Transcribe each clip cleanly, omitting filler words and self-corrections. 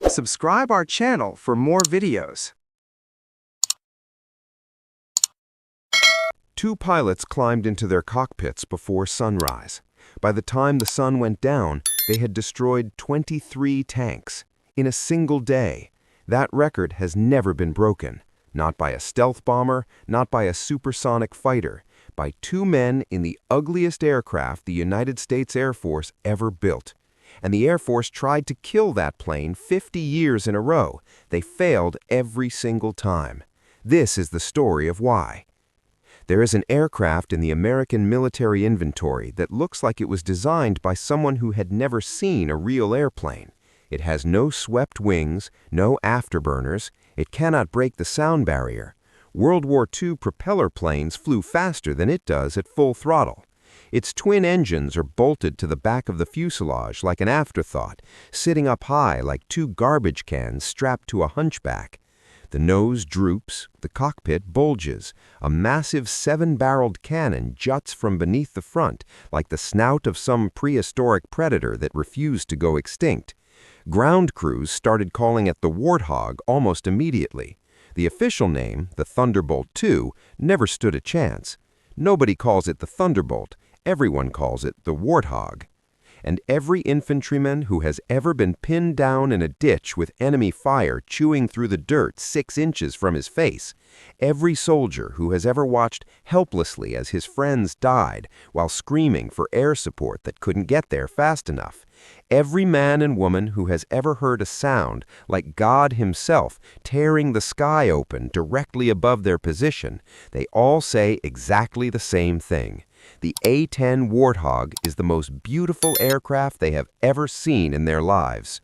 Subscribe our channel for more videos. Two pilots climbed into their cockpits before sunrise. By the time the sun went down, they had destroyed 23 tanks in a single day. That record has never been broken. Not by a stealth bomber, not by a supersonic fighter, by two men in the ugliest aircraft the United States Air Force ever built. And the Air Force tried to kill that plane 50 years in a row. They failed every single time. This is the story of why. There is an aircraft in the American military inventory that looks like it was designed by someone who had never seen a real airplane. It has no swept wings, no afterburners. It cannot break the sound barrier. World War II propeller planes flew faster than it does at full throttle. Its twin engines are bolted to the back of the fuselage like an afterthought, sitting up high like two garbage cans strapped to a hunchback. The nose droops, the cockpit bulges. A massive 7-barreled cannon juts from beneath the front like the snout of some prehistoric predator that refused to go extinct. Ground crews started calling it the Warthog almost immediately. The official name, the Thunderbolt II, never stood a chance. Nobody calls it the Thunderbolt. Everyone calls it the Warthog. And every infantryman who has ever been pinned down in a ditch with enemy fire chewing through the dirt 6 inches from his face, every soldier who has ever watched helplessly as his friends died while screaming for air support that couldn't get there fast enough, every man and woman who has ever heard a sound like God himself tearing the sky open directly above their position, they all say exactly the same thing. The A-10 Warthog is the most beautiful aircraft they have ever seen in their lives.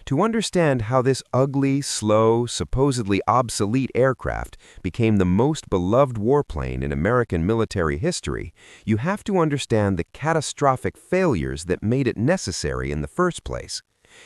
To understand how this ugly, slow, supposedly obsolete aircraft became the most beloved warplane in American military history, you have to understand the catastrophic failures that made it necessary in the first place.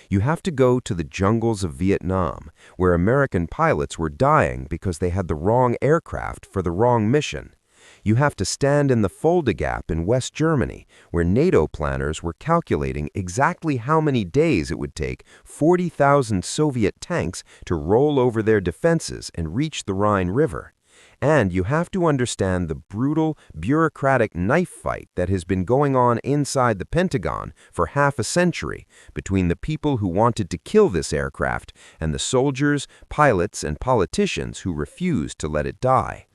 You have to go to the jungles of Vietnam, where American pilots were dying because they had the wrong aircraft for the wrong mission. You have to stand in the Fulda Gap in West Germany, where NATO planners were calculating exactly how many days it would take 40,000 Soviet tanks to roll over their defenses and reach the Rhine River. And you have to understand the brutal, bureaucratic knife fight that has been going on inside the Pentagon for half a century between the people who wanted to kill this aircraft and the soldiers, pilots, and politicians who refused to let it die.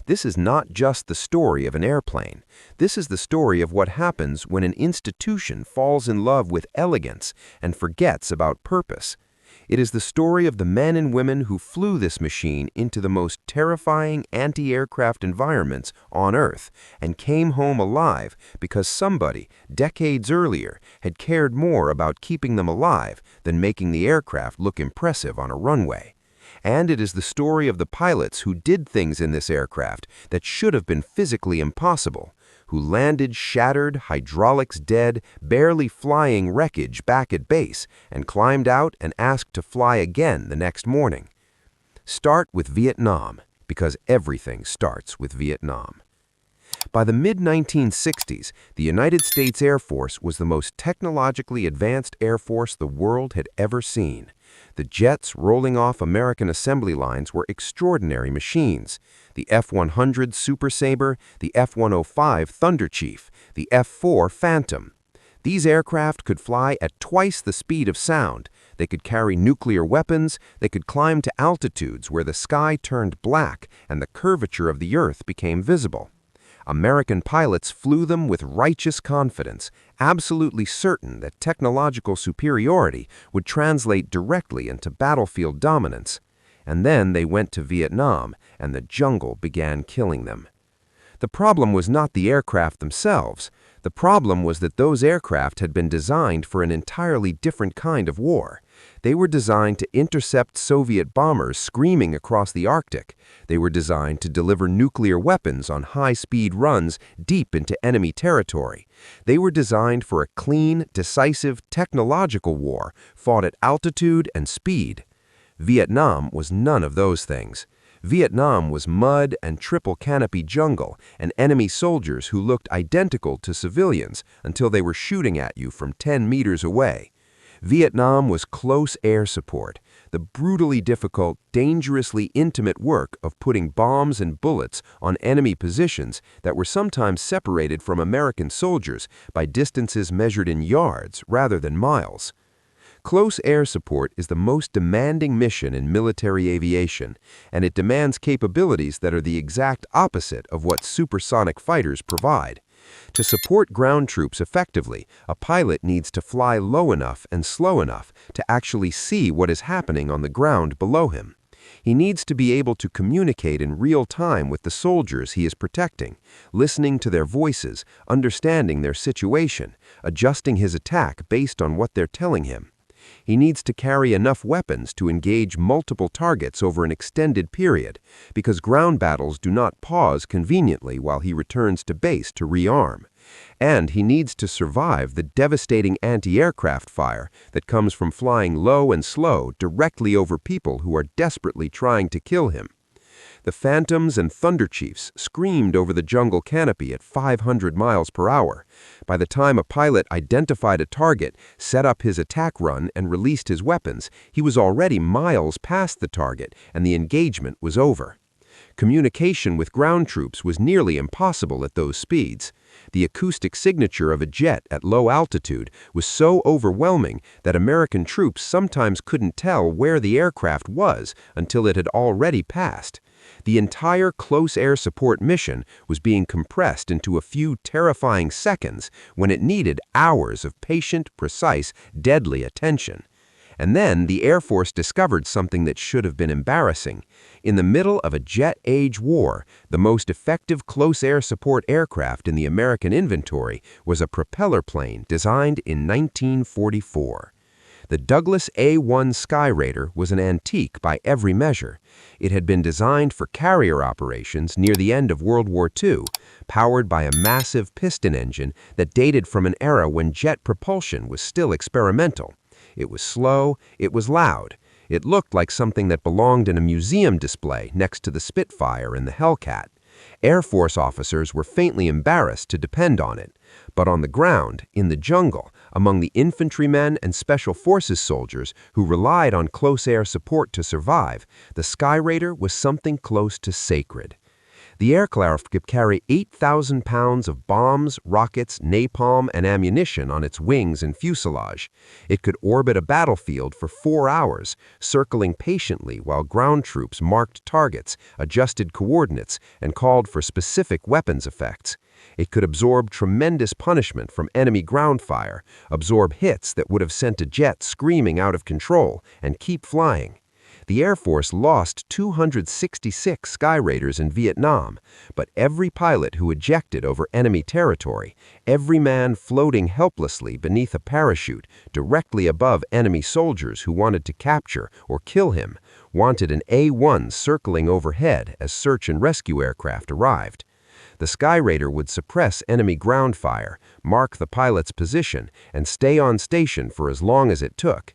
This is not just the story of an airplane. This is the story of what happens when an institution falls in love with elegance and forgets about purpose. It is the story of the men and women who flew this machine into the most terrifying anti-aircraft environments on Earth and came home alive because somebody, decades earlier, had cared more about keeping them alive than making the aircraft look impressive on a runway. And it is the story of the pilots who did things in this aircraft that should have been physically impossible, who landed shattered, hydraulics dead, barely flying wreckage back at base and climbed out and asked to fly again the next morning. Start with Vietnam, because everything starts with Vietnam. By the mid-1960s, the United States Air Force was the most technologically advanced Air Force the world had ever seen. The jets rolling off American assembly lines were extraordinary machines. The F-100 Super Sabre, the F-105 Thunder Chief, the F-4 Phantom. These aircraft could fly at twice the speed of sound. They could carry nuclear weapons. They could climb to altitudes where the sky turned black and the curvature of the earth became visible. American pilots flew them with righteous confidence, absolutely certain that technological superiority would translate directly into battlefield dominance. And then they went to Vietnam, and the jungle began killing them. The problem was not the aircraft themselves. The problem was that those aircraft had been designed for an entirely different kind of war. They were designed to intercept Soviet bombers screaming across the Arctic. They were designed to deliver nuclear weapons on high-speed runs deep into enemy territory. They were designed for a clean, decisive, technological war fought at altitude and speed. Vietnam was none of those things. Vietnam was mud and triple canopy jungle and enemy soldiers who looked identical to civilians until they were shooting at you from 10 meters away. Vietnam was close air support, the brutally difficult, dangerously intimate work of putting bombs and bullets on enemy positions that were sometimes separated from American soldiers by distances measured in yards rather than miles. Close air support is the most demanding mission in military aviation, and it demands capabilities that are the exact opposite of what supersonic fighters provide. To support ground troops effectively, a pilot needs to fly low enough and slow enough to actually see what is happening on the ground below him. He needs to be able to communicate in real time with the soldiers he is protecting, listening to their voices, understanding their situation, adjusting his attack based on what they're telling him. He needs to carry enough weapons to engage multiple targets over an extended period, because ground battles do not pause conveniently while he returns to base to rearm. And he needs to survive the devastating anti-aircraft fire that comes from flying low and slow directly over people who are desperately trying to kill him. The Phantoms and Thunder Chiefs screamed over the jungle canopy at 500 miles per hour. By the time a pilot identified a target, set up his attack run, and released his weapons, he was already miles past the target, and the engagement was over. Communication with ground troops was nearly impossible at those speeds. The acoustic signature of a jet at low altitude was so overwhelming that American troops sometimes couldn't tell where the aircraft was until it had already passed. The entire close air support mission was being compressed into a few terrifying seconds when it needed hours of patient, precise, deadly attention. And then the Air Force discovered something that should have been embarrassing. In the middle of a jet-age war, the most effective close air support aircraft in the American inventory was a propeller plane designed in 1944. The Douglas A-1 Skyraider was an antique by every measure. It had been designed for carrier operations near the end of World War II, powered by a massive piston engine that dated from an era when jet propulsion was still experimental. It was slow, it was loud. It looked like something that belonged in a museum display next to the Spitfire and the Hellcat. Air Force officers were faintly embarrassed to depend on it. But on the ground, in the jungle, among the infantrymen and Special Forces soldiers who relied on close air support to survive, the Skyraider was something close to sacred. The aircraft could carry 8,000 pounds of bombs, rockets, napalm, and ammunition on its wings and fuselage. It could orbit a battlefield for 4 hours, circling patiently while ground troops marked targets, adjusted coordinates, and called for specific weapons effects. It could absorb tremendous punishment from enemy ground fire, absorb hits that would have sent a jet screaming out of control, and keep flying. The Air Force lost 266 Skyraiders in Vietnam, but every pilot who ejected over enemy territory, every man floating helplessly beneath a parachute directly above enemy soldiers who wanted to capture or kill him, wanted an A-1 circling overhead as search and rescue aircraft arrived. The Skyraider would suppress enemy ground fire, mark the pilot's position, and stay on station for as long as it took.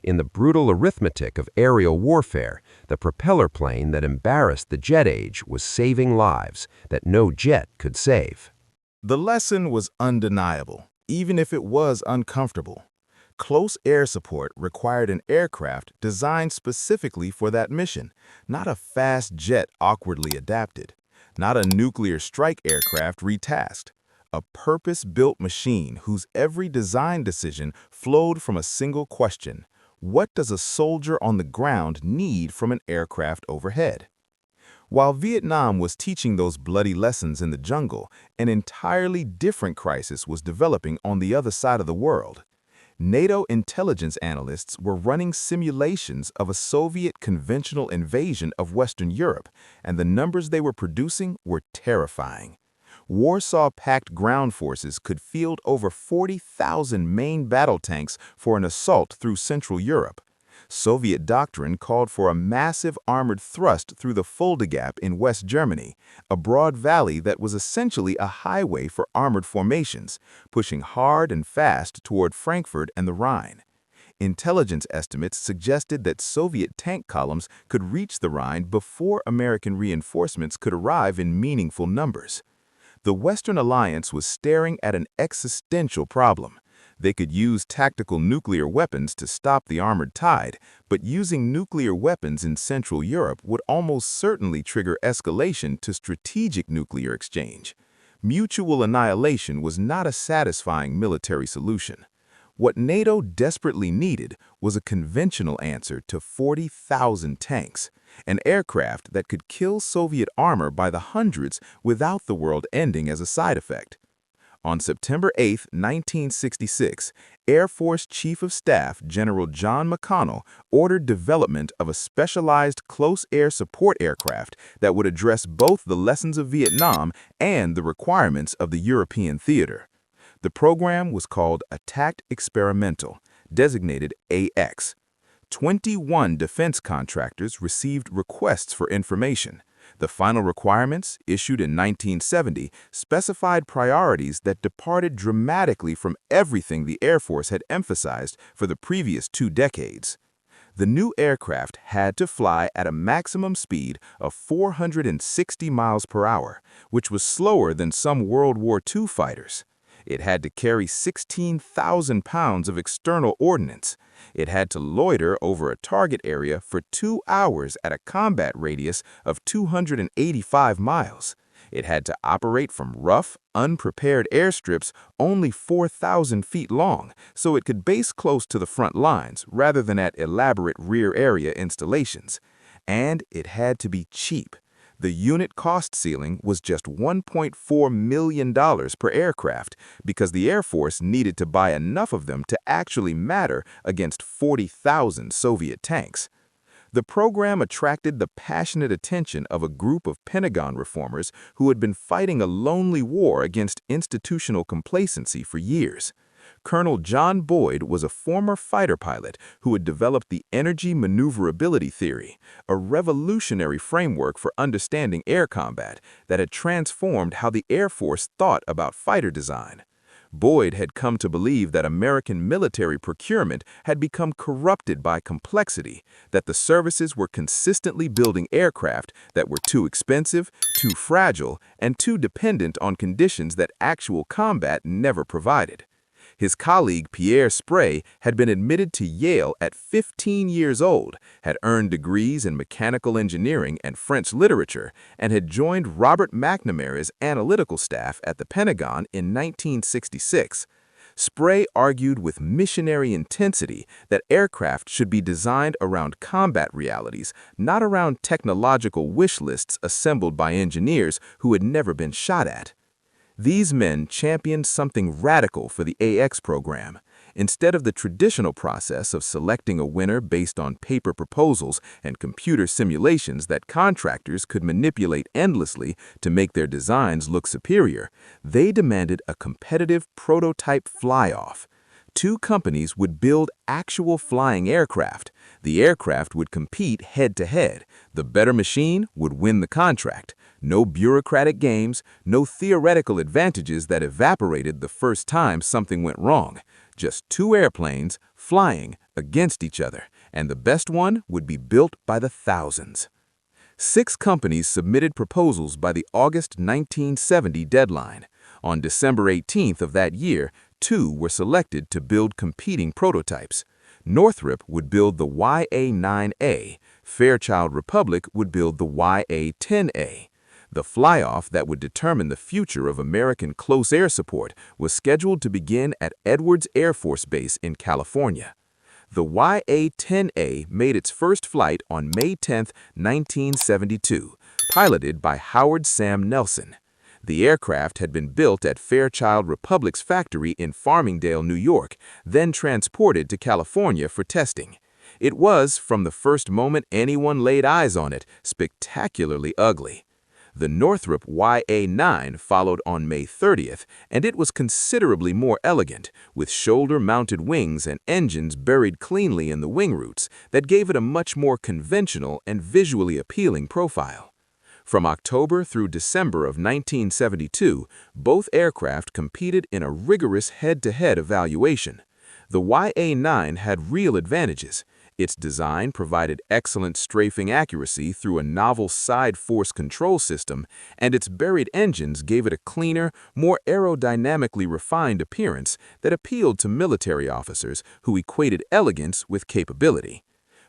In the brutal arithmetic of aerial warfare, the propeller plane that embarrassed the jet age was saving lives that no jet could save. The lesson was undeniable, even if it was uncomfortable. Close air support required an aircraft designed specifically for that mission, not a fast jet awkwardly adapted, not a nuclear strike aircraft retasked. A purpose-built machine whose every design decision flowed from a single question: what does a soldier on the ground need from an aircraft overhead? While Vietnam was teaching those bloody lessons in the jungle, an entirely different crisis was developing on the other side of the world. NATO intelligence analysts were running simulations of a Soviet conventional invasion of Western Europe, and the numbers they were producing were terrifying. Warsaw-packed ground forces could field over 40,000 main battle tanks for an assault through Central Europe. Soviet doctrine called for a massive armored thrust through the Fulda Gap in West Germany, a broad valley that was essentially a highway for armored formations, pushing hard and fast toward Frankfurt and the Rhine. Intelligence estimates suggested that Soviet tank columns could reach the Rhine before American reinforcements could arrive in meaningful numbers. The Western Alliance was staring at an existential problem. They could use tactical nuclear weapons to stop the armored tide, but using nuclear weapons in Central Europe would almost certainly trigger escalation to strategic nuclear exchange. Mutual annihilation was not a satisfying military solution. What NATO desperately needed was a conventional answer to 40,000 tanks, an aircraft that could kill Soviet armor by the hundreds without the world ending as a side effect. On September 8, 1966, Air Force Chief of Staff General John McConnell ordered development of a specialized close air support aircraft that would address both the lessons of Vietnam and the requirements of the European theater. The program was called Attack Experimental, designated AX. 21 defense contractors received requests for information. The final requirements, issued in 1970, specified priorities that departed dramatically from everything the Air Force had emphasized for the previous 2 decades. The new aircraft had to fly at a maximum speed of 460 miles per hour, which was slower than some World War II fighters. It had to carry 16,000 pounds of external ordnance. It had to loiter over a target area for 2 hours at a combat radius of 285 miles. It had to operate from rough, unprepared airstrips only 4,000 feet long, so it could base close to the front lines rather than at elaborate rear area installations. And it had to be cheap. The unit cost ceiling was just $1.4 million per aircraft because the Air Force needed to buy enough of them to actually matter against 40,000 Soviet tanks. The program attracted the passionate attention of a group of Pentagon reformers who had been fighting a lonely war against institutional complacency for years. Colonel John Boyd was a former fighter pilot who had developed the energy maneuverability theory, a revolutionary framework for understanding air combat that had transformed how the Air Force thought about fighter design. Boyd had come to believe that American military procurement had become corrupted by complexity, that the services were consistently building aircraft that were too expensive, too fragile, and too dependent on conditions that actual combat never provided. His colleague Pierre Sprey had been admitted to Yale at 15 years old, had earned degrees in mechanical engineering and French literature, and had joined Robert McNamara's analytical staff at the Pentagon in 1966. Sprey argued with missionary intensity that aircraft should be designed around combat realities, not around technological wish lists assembled by engineers who had never been shot at. These men championed something radical for the AX program. Instead of the traditional process of selecting a winner based on paper proposals and computer simulations that contractors could manipulate endlessly to make their designs look superior, they demanded a competitive prototype fly-off. 2 companies would build actual flying aircraft. The aircraft would compete head-to-head. The better machine would win the contract. No bureaucratic games, no theoretical advantages that evaporated the first time something went wrong. Just 2 airplanes flying against each other, and the best one would be built by the thousands. 6 companies submitted proposals by the August 1970 deadline. On December 18th of that year, 2 were selected to build competing prototypes. Northrop would build the YA-9A. Fairchild Republic would build the YA-10A. The fly-off that would determine the future of American close air support was scheduled to begin at Edwards Air Force Base in California. The YA-10A made its first flight on May 10, 1972, piloted by Howard Sam Nelson. The aircraft had been built at Fairchild Republic's factory in Farmingdale, New York, then transported to California for testing. It was, from the first moment anyone laid eyes on it, spectacularly ugly. The Northrop YA-9 followed on May 30th, and it was considerably more elegant, with shoulder-mounted wings and engines buried cleanly in the wing roots that gave it a much more conventional and visually appealing profile. From October through December of 1972, both aircraft competed in a rigorous head-to-head evaluation. The YA-9 had real advantages. Its design provided excellent strafing accuracy through a novel side force control system, and its buried engines gave it a cleaner, more aerodynamically refined appearance that appealed to military officers who equated elegance with capability.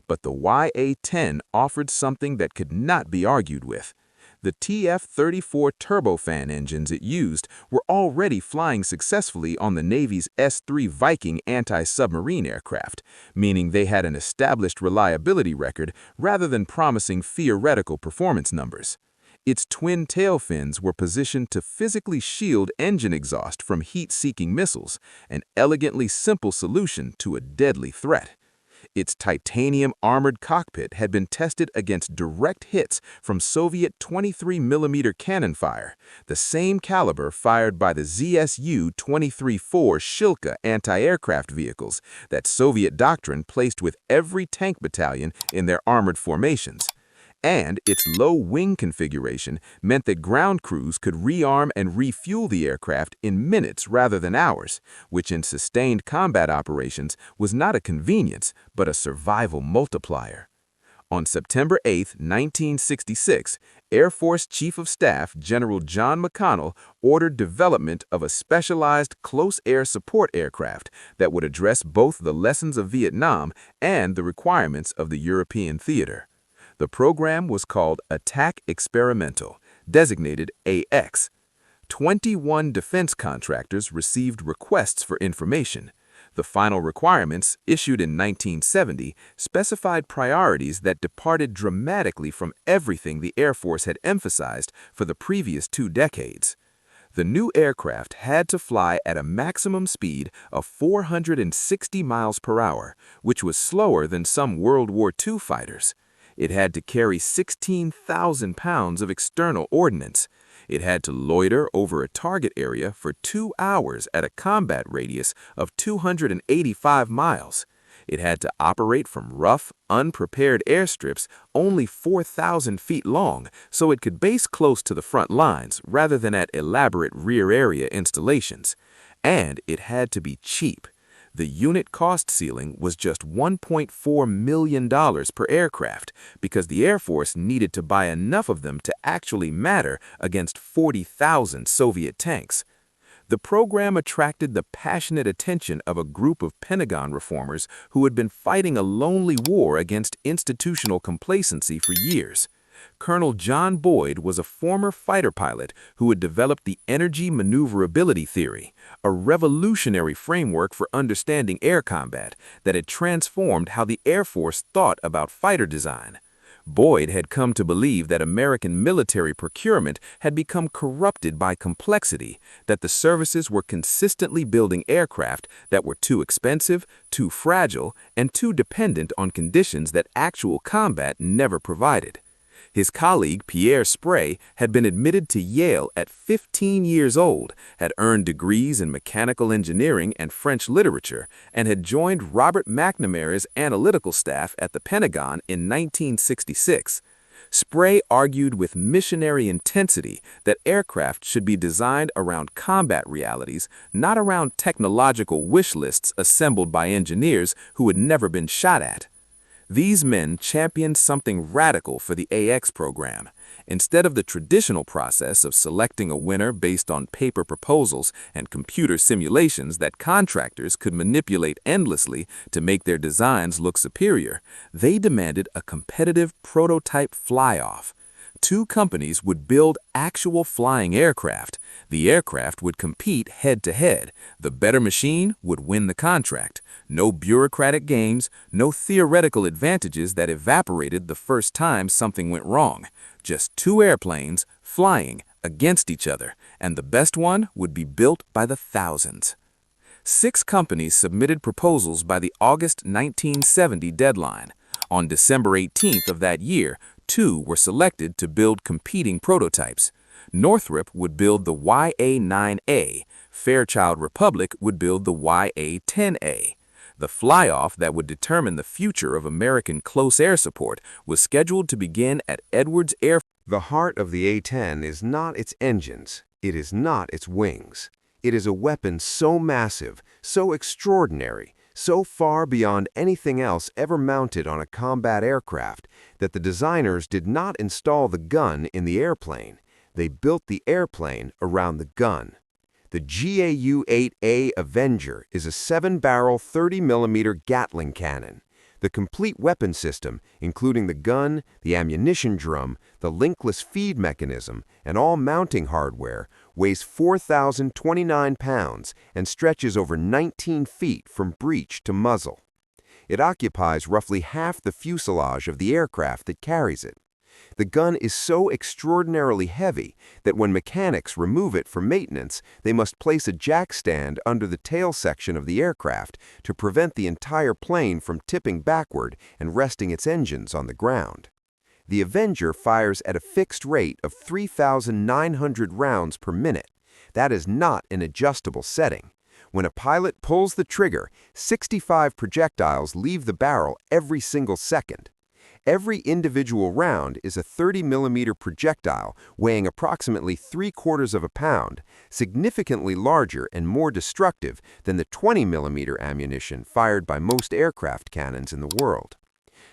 But the YA-10 offered something that could not be argued with. The TF-34 turbofan engines it used were already flying successfully on the Navy's S-3 Viking anti-submarine aircraft, meaning they had an established reliability record rather than promising theoretical performance numbers. Its twin tail fins were positioned to physically shield engine exhaust from heat-seeking missiles, an elegantly simple solution to a deadly threat. Its titanium-armored cockpit had been tested against direct hits from Soviet 23mm cannon fire, the same caliber fired by the ZSU-23-4 Shilka anti-aircraft vehicles that Soviet doctrine placed with every tank battalion in their armored formations. And its low wing configuration meant that ground crews could rearm and refuel the aircraft in minutes rather than hours, which in sustained combat operations was not a convenience but a survival multiplier. On September 8, 1966, Air Force Chief of Staff General John McConnell ordered development of a specialized close air support aircraft that would address both the lessons of Vietnam and the requirements of the European theater. The program was called Attack Experimental, designated AX. 21 defense contractors received requests for information. The final requirements, issued in 1970, specified priorities that departed dramatically from everything the Air Force had emphasized for the previous 2 decades. The new aircraft had to fly at a maximum speed of 460 miles per hour, which was slower than some World War II fighters. It had to carry 16,000 pounds of external ordnance. It had to loiter over a target area for 2 hours at a combat radius of 285 miles. It had to operate from rough, unprepared airstrips only 4,000 feet long so it could base close to the front lines rather than at elaborate rear area installations. And it had to be cheap. The unit cost ceiling was just $1.4 million per aircraft because the Air Force needed to buy enough of them to actually matter against 40,000 Soviet tanks. The program attracted the passionate attention of a group of Pentagon reformers who had been fighting a lonely war against institutional complacency for years. Colonel John Boyd was a former fighter pilot who had developed the energy maneuverability theory, a revolutionary framework for understanding air combat that had transformed how the Air Force thought about fighter design. Boyd had come to believe that American military procurement had become corrupted by complexity, that the services were consistently building aircraft that were too expensive, too fragile, and too dependent on conditions that actual combat never provided. His colleague, Pierre Sprey, had been admitted to Yale at 15 years old, had earned degrees in mechanical engineering and French literature, and had joined Robert McNamara's analytical staff at the Pentagon in 1966. Sprey argued with missionary intensity that aircraft should be designed around combat realities, not around technological wish lists assembled by engineers who had never been shot at. These men championed something radical for the AX program. Instead of the traditional process of selecting a winner based on paper proposals and computer simulations that contractors could manipulate endlessly to make their designs look superior, they demanded a competitive prototype fly-off. 2 companies would build actual flying aircraft. The aircraft would compete head-to-head. The better machine would win the contract. No bureaucratic games, no theoretical advantages that evaporated the first time something went wrong. Just 2 airplanes flying against each other, and the best one would be built by the thousands. 6 companies submitted proposals by the August 1970 deadline. On December 18th of that year, 2 were selected to build competing prototypes. Northrop would build the YA-9A. Fairchild Republic would build the YA-10A. The fly-off that would determine the future of American close air support was scheduled to begin at Edwards Air. The heart of the A-10 is not its engines. It is not its wings. It is a weapon so massive, so extraordinary, so far beyond anything else ever mounted on a combat aircraft that the designers did not install the gun in the airplane. They built the airplane around the gun. The GAU-8 Avenger is a 7-barrel 30mm Gatling cannon. The complete weapon system, including the gun, the ammunition drum, the linkless feed mechanism, and all mounting hardware, weighs 4,029 pounds and stretches over 19 feet from breech to muzzle. It occupies roughly half the fuselage of the aircraft that carries it. The gun is so extraordinarily heavy that when mechanics remove it for maintenance, they must place a jack stand under the tail section of the aircraft to prevent the entire plane from tipping backward and resting its engines on the ground. The Avenger fires at a fixed rate of 3,900 rounds per minute. That is not an adjustable setting. When a pilot pulls the trigger, 65 projectiles leave the barrel every single second. Every individual round is a 30mm projectile weighing approximately 3/4 of a pound, significantly larger and more destructive than the 20mm ammunition fired by most aircraft cannons in the world.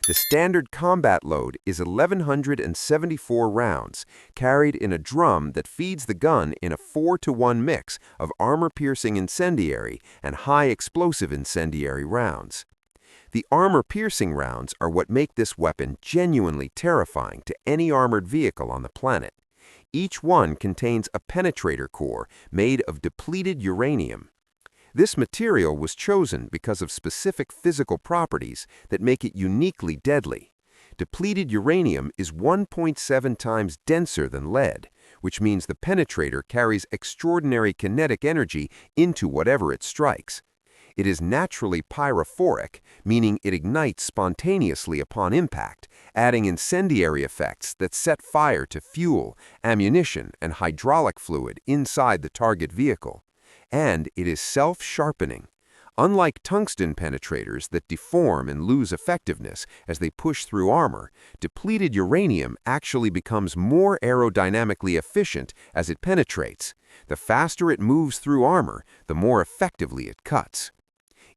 The standard combat load is 1,174 rounds, carried in a drum that feeds the gun in a 4-to-1 mix of armor-piercing incendiary and high-explosive incendiary rounds. The armor-piercing rounds are what make this weapon genuinely terrifying to any armored vehicle on the planet. Each one contains a penetrator core made of depleted uranium. This material was chosen because of specific physical properties that make it uniquely deadly. Depleted uranium is 1.7 times denser than lead, which means the penetrator carries extraordinary kinetic energy into whatever it strikes. It is naturally pyrophoric, meaning it ignites spontaneously upon impact, adding incendiary effects that set fire to fuel, ammunition, and hydraulic fluid inside the target vehicle. And it is self-sharpening. Unlike tungsten penetrators that deform and lose effectiveness as they push through armor, depleted uranium actually becomes more aerodynamically efficient as it penetrates. The faster it moves through armor, the more effectively it cuts.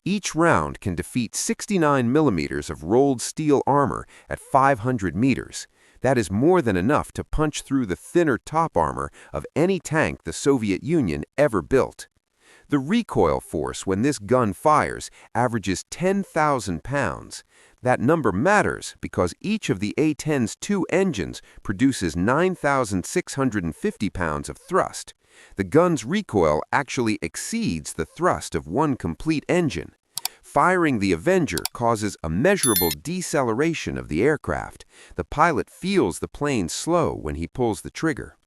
Each round can defeat 69 millimeters of rolled steel armor at 500 meters. That is more than enough to punch through the thinner top armor of any tank the Soviet Union ever built. The recoil force when this gun fires averages 10,000 pounds. That number matters because each of the A-10's 2 engines produces 9,650 pounds of thrust. The gun's recoil actually exceeds the thrust of one complete engine. Firing the Avenger causes a measurable deceleration of the aircraft. The pilot feels the plane slow when he pulls the trigger.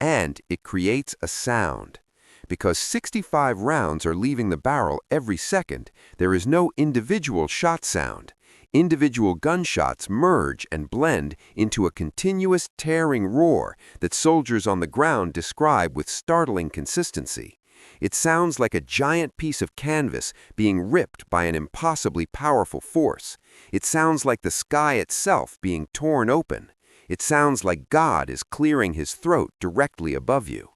And it creates a sound. Because 65 rounds are leaving the barrel every second, there is no individual shot sound. Individual gunshots merge and blend into a continuous tearing roar that soldiers on the ground describe with startling consistency. It sounds like a giant piece of canvas being ripped by an impossibly powerful force. It sounds like the sky itself being torn open. It sounds like God is clearing his throat directly above you.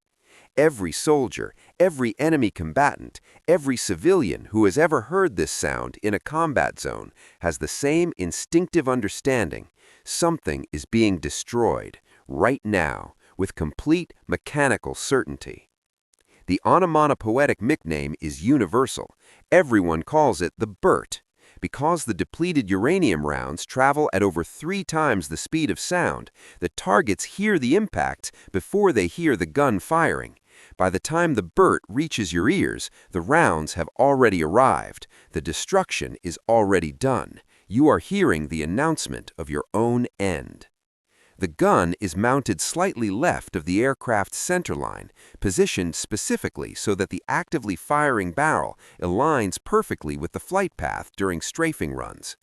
Every soldier, every enemy combatant, every civilian who has ever heard this sound in a combat zone has the same instinctive understanding. Something is being destroyed, right now, with complete mechanical certainty. The onomatopoetic nickname is universal. Everyone calls it the BERT. Because the depleted uranium rounds travel at over 3 times the speed of sound, the targets hear the impacts before they hear the gun firing. By the time the BERT reaches your ears, the rounds have already arrived. The destruction is already done. You are hearing the announcement of your own end. The gun is mounted slightly left of the aircraft's centerline, positioned specifically so that the actively firing barrel aligns perfectly with the flight path during strafing runs.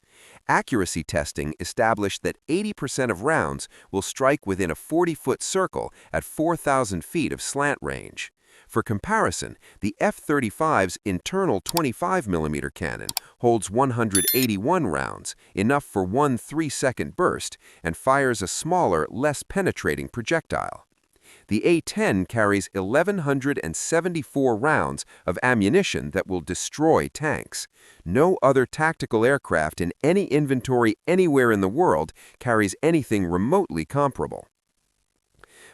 Accuracy testing established that 80% of rounds will strike within a 40-foot circle at 4,000 feet of slant range. For comparison, the F-35's internal 25mm cannon holds 181 rounds, enough for one 3-second burst, and fires a smaller, less penetrating projectile. The A-10 carries 1,174 rounds of ammunition that will destroy tanks. No other tactical aircraft in any inventory anywhere in the world carries anything remotely comparable.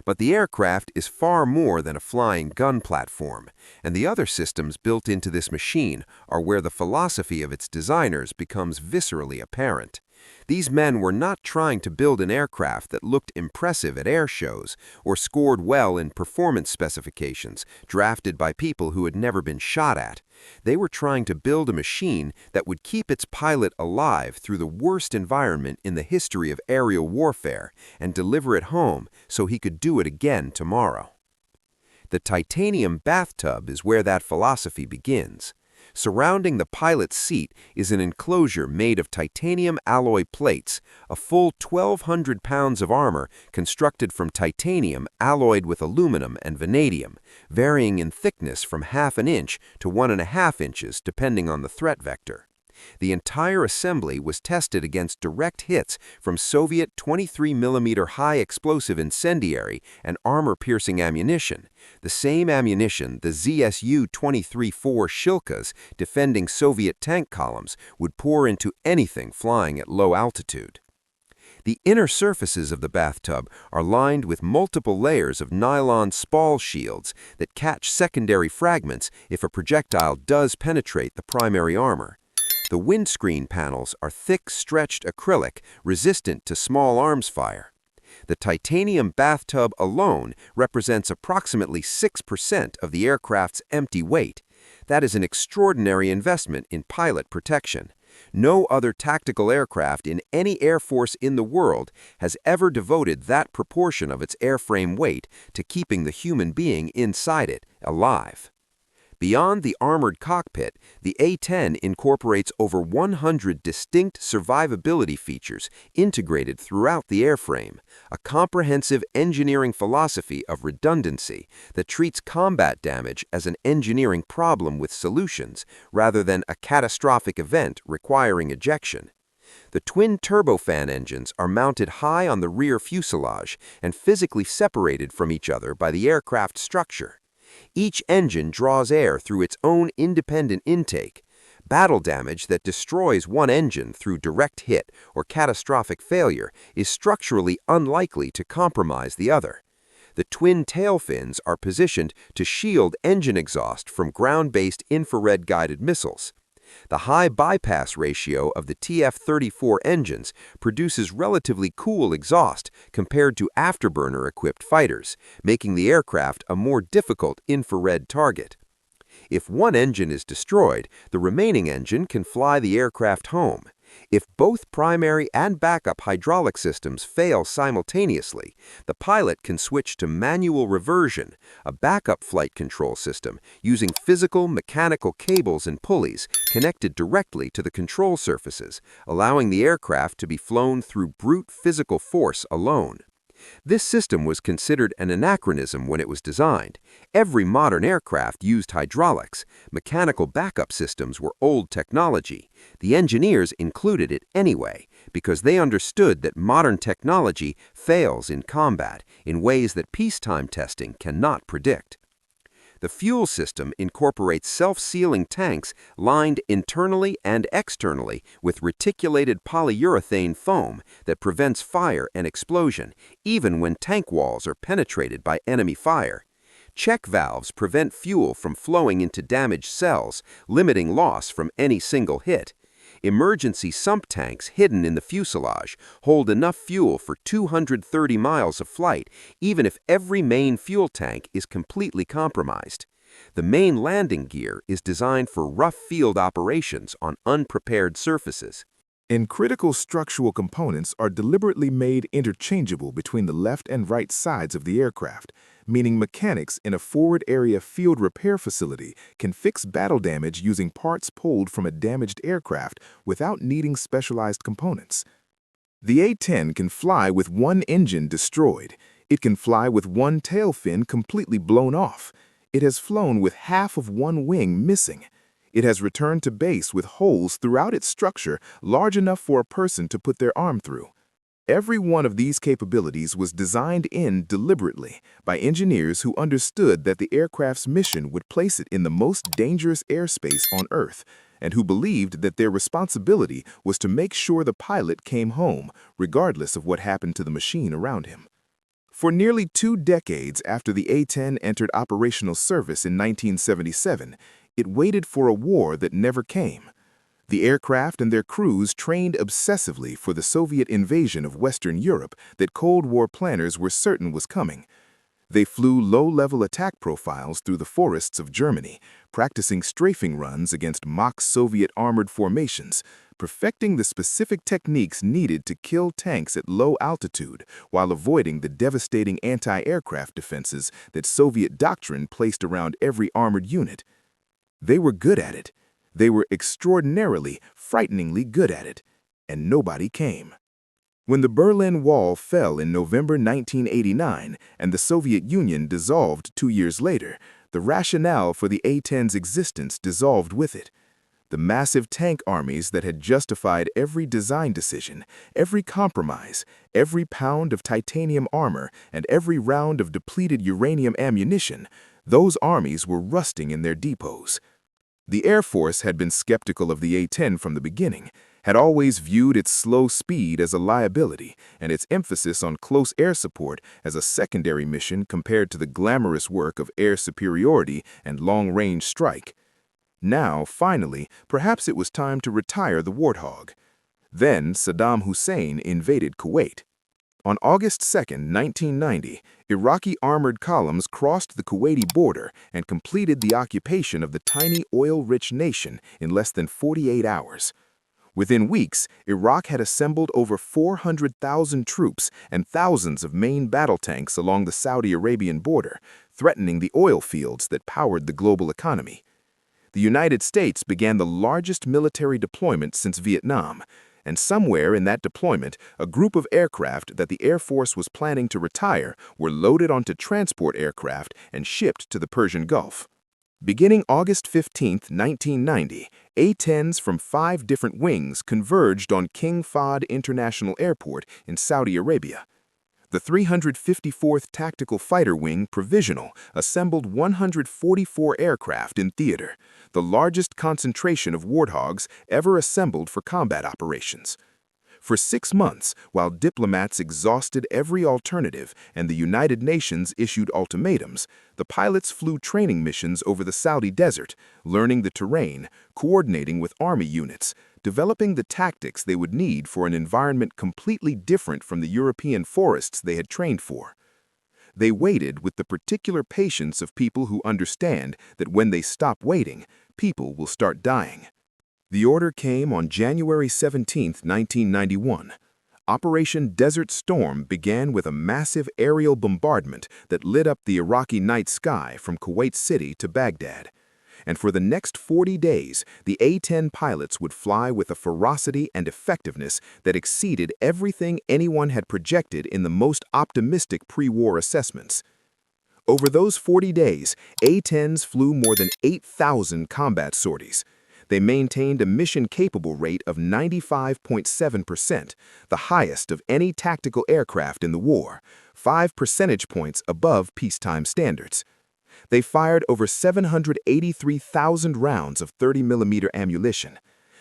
But the aircraft is far more than a flying gun platform, and the other systems built into this machine are where the philosophy of its designers becomes viscerally apparent. These men were not trying to build an aircraft that looked impressive at air shows or scored well in performance specifications drafted by people who had never been shot at. They were trying to build a machine that would keep its pilot alive through the worst environment in the history of aerial warfare and deliver it home so he could do it again tomorrow. The titanium bathtub is where that philosophy begins. Surrounding the pilot's seat is an enclosure made of titanium alloy plates, a full 1,200 pounds of armor constructed from titanium alloyed with aluminum and vanadium, varying in thickness from 1/2 inch to 1.5 inches depending on the threat vector. The entire assembly was tested against direct hits from Soviet 23mm high-explosive incendiary and armor-piercing ammunition, the same ammunition the ZSU-23-4 Shilkas defending Soviet tank columns would pour into anything flying at low altitude. The inner surfaces of the bathtub are lined with multiple layers of nylon spall shields that catch secondary fragments if a projectile does penetrate the primary armor. The windscreen panels are thick, stretched acrylic, resistant to small arms fire. The titanium bathtub alone represents approximately 6% of the aircraft's empty weight. That is an extraordinary investment in pilot protection. No other tactical aircraft in any air force in the world has ever devoted that proportion of its airframe weight to keeping the human being inside it alive. Beyond the armored cockpit, the A-10 incorporates over 100 distinct survivability features integrated throughout the airframe, a comprehensive engineering philosophy of redundancy that treats combat damage as an engineering problem with solutions rather than a catastrophic event requiring ejection. The twin turbofan engines are mounted high on the rear fuselage and physically separated from each other by the aircraft structure. Each engine draws air through its own independent intake. Battle damage that destroys one engine through direct hit or catastrophic failure is structurally unlikely to compromise the other. The twin tail fins are positioned to shield engine exhaust from ground-based infrared-guided missiles. The high bypass ratio of the TF-34 engines produces relatively cool exhaust compared to afterburner-equipped fighters, making the aircraft a more difficult infrared target. If one engine is destroyed, the remaining engine can fly the aircraft home. If both primary and backup hydraulic systems fail simultaneously, the pilot can switch to manual reversion, a backup flight control system using physical mechanical cables and pulleys connected directly to the control surfaces, allowing the aircraft to be flown through brute physical force alone. This system was considered an anachronism when it was designed. Every modern aircraft used hydraulics. Mechanical backup systems were old technology. The engineers included it anyway, because they understood that modern technology fails in combat in ways that peacetime testing cannot predict. The fuel system incorporates self-sealing tanks lined internally and externally with reticulated polyurethane foam that prevents fire and explosion, even when tank walls are penetrated by enemy fire. Check valves prevent fuel from flowing into damaged cells, limiting loss from any single hit. Emergency sump tanks hidden in the fuselage hold enough fuel for 230 miles of flight, even if every main fuel tank is completely compromised. The main landing gear is designed for rough field operations on unprepared surfaces. And critical structural components are deliberately made interchangeable between the left and right sides of the aircraft, meaning mechanics in a forward area field repair facility can fix battle damage using parts pulled from a damaged aircraft without needing specialized components. The A-10 can fly with one engine destroyed. It can fly with one tail fin completely blown off. It has flown with half of one wing missing. It has returned to base with holes throughout its structure large enough for a person to put their arm through. Every one of these capabilities was designed in deliberately by engineers who understood that the aircraft's mission would place it in the most dangerous airspace on Earth, and who believed that their responsibility was to make sure the pilot came home, regardless of what happened to the machine around him. For nearly 2 decades after the A-10 entered operational service in 1977, it waited for a war that never came. The aircraft and their crews trained obsessively for the Soviet invasion of Western Europe that Cold War planners were certain was coming. They flew low-level attack profiles through the forests of Germany, practicing strafing runs against mock Soviet armored formations, perfecting the specific techniques needed to kill tanks at low altitude while avoiding the devastating anti-aircraft defenses that Soviet doctrine placed around every armored unit. They were good at it. They were extraordinarily, frighteningly good at it, and nobody came. When the Berlin Wall fell in November 1989 and the Soviet Union dissolved 2 years later, the rationale for the A-10's existence dissolved with it. The massive tank armies that had justified every design decision, every compromise, every pound of titanium armor, and every round of depleted uranium ammunition, those armies were rusting in their depots. The Air Force had been skeptical of the A-10 from the beginning, had always viewed its slow speed as a liability and its emphasis on close air support as a secondary mission compared to the glamorous work of air superiority and long-range strike. Now, finally, perhaps it was time to retire the Warthog. Then Saddam Hussein invaded Kuwait. On August 2, 1990, Iraqi armored columns crossed the Kuwaiti border and completed the occupation of the tiny oil-rich nation in less than 48 hours. Within weeks, Iraq had assembled over 400,000 troops and thousands of main battle tanks along the Saudi Arabian border, threatening the oil fields that powered the global economy. The United States began the largest military deployment since Vietnam, and somewhere in that deployment, a group of aircraft that the Air Force was planning to retire were loaded onto transport aircraft and shipped to the Persian Gulf. Beginning August 15, 1990, A-10s from 5 different wings converged on King Fahd International Airport in Saudi Arabia. The 354th Tactical Fighter Wing Provisional assembled 144 aircraft in theater, the largest concentration of Warthogs ever assembled for combat operations. For 6 months, while diplomats exhausted every alternative and the United Nations issued ultimatums, the pilots flew training missions over the Saudi desert, learning the terrain, coordinating with army units, developing the tactics they would need for an environment completely different from the European forests they had trained for. They waited with the particular patience of people who understand that when they stop waiting, people will start dying. The order came on January 17, 1991. Operation Desert Storm began with a massive aerial bombardment that lit up the Iraqi night sky from Kuwait City to Baghdad. And for the next 40 days, the A-10 pilots would fly with a ferocity and effectiveness that exceeded everything anyone had projected in the most optimistic pre-war assessments. Over those 40 days, A-10s flew more than 8,000 combat sorties. They maintained a mission-capable rate of 95.7%, the highest of any tactical aircraft in the war, 5 percentage points above peacetime standards. They fired over 783,000 rounds of 30mm ammunition.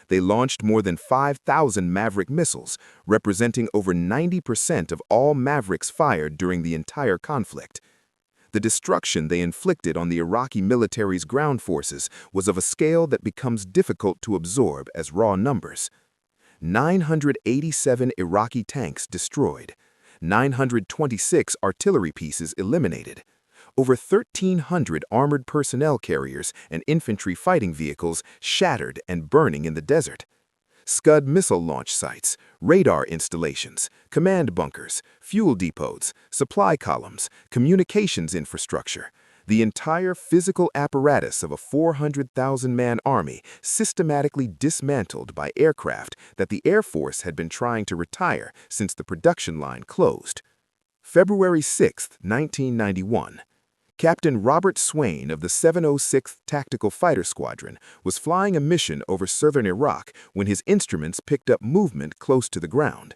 They launched more than 5,000 Maverick missiles, representing over 90% of all Mavericks fired during the entire conflict. The destruction they inflicted on the Iraqi military's ground forces was of a scale that becomes difficult to absorb as raw numbers. 987 Iraqi tanks destroyed, 926 artillery pieces eliminated, over 1,300 armored personnel carriers and infantry fighting vehicles shattered and burning in the desert. Scud missile launch sites, radar installations, command bunkers, fuel depots, supply columns, communications infrastructure, the entire physical apparatus of a 400,000-man army systematically dismantled by aircraft that the Air Force had been trying to retire since the production line closed. February 6, 1991. Captain Robert Swain of the 706th Tactical Fighter Squadron was flying a mission over southern Iraq when his instruments picked up movement close to the ground.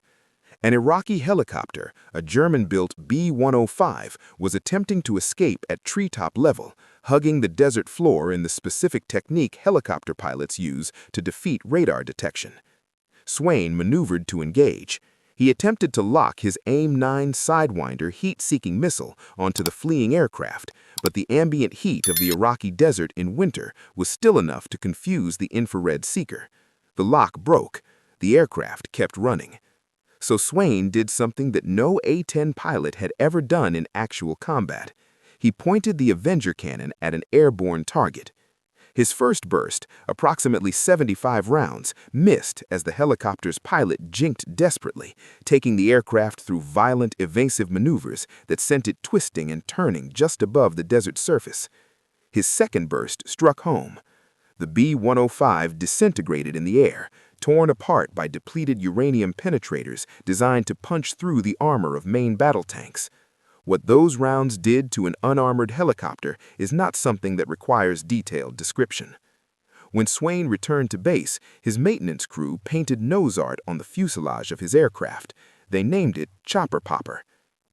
An Iraqi helicopter, a German-built B-105, was attempting to escape at treetop level, hugging the desert floor in the specific technique helicopter pilots use to defeat radar detection. Swain maneuvered to engage. He attempted to lock his AIM-9 Sidewinder heat-seeking missile onto the fleeing aircraft, but the ambient heat of the Iraqi desert in winter was still enough to confuse the infrared seeker. The lock broke. The aircraft kept running. So Swain did something that no A-10 pilot had ever done in actual combat. He pointed the Avenger cannon at an airborne target. His first burst, approximately 75 rounds, missed as the helicopter's pilot jinked desperately, taking the aircraft through violent evasive maneuvers that sent it twisting and turning just above the desert surface. His second burst struck home. The B-105 disintegrated in the air, torn apart by depleted uranium penetrators designed to punch through the armor of main battle tanks. What those rounds did to an unarmored helicopter is not something that requires detailed description. When Swain returned to base, his maintenance crew painted nose art on the fuselage of his aircraft. They named it Chopper Popper.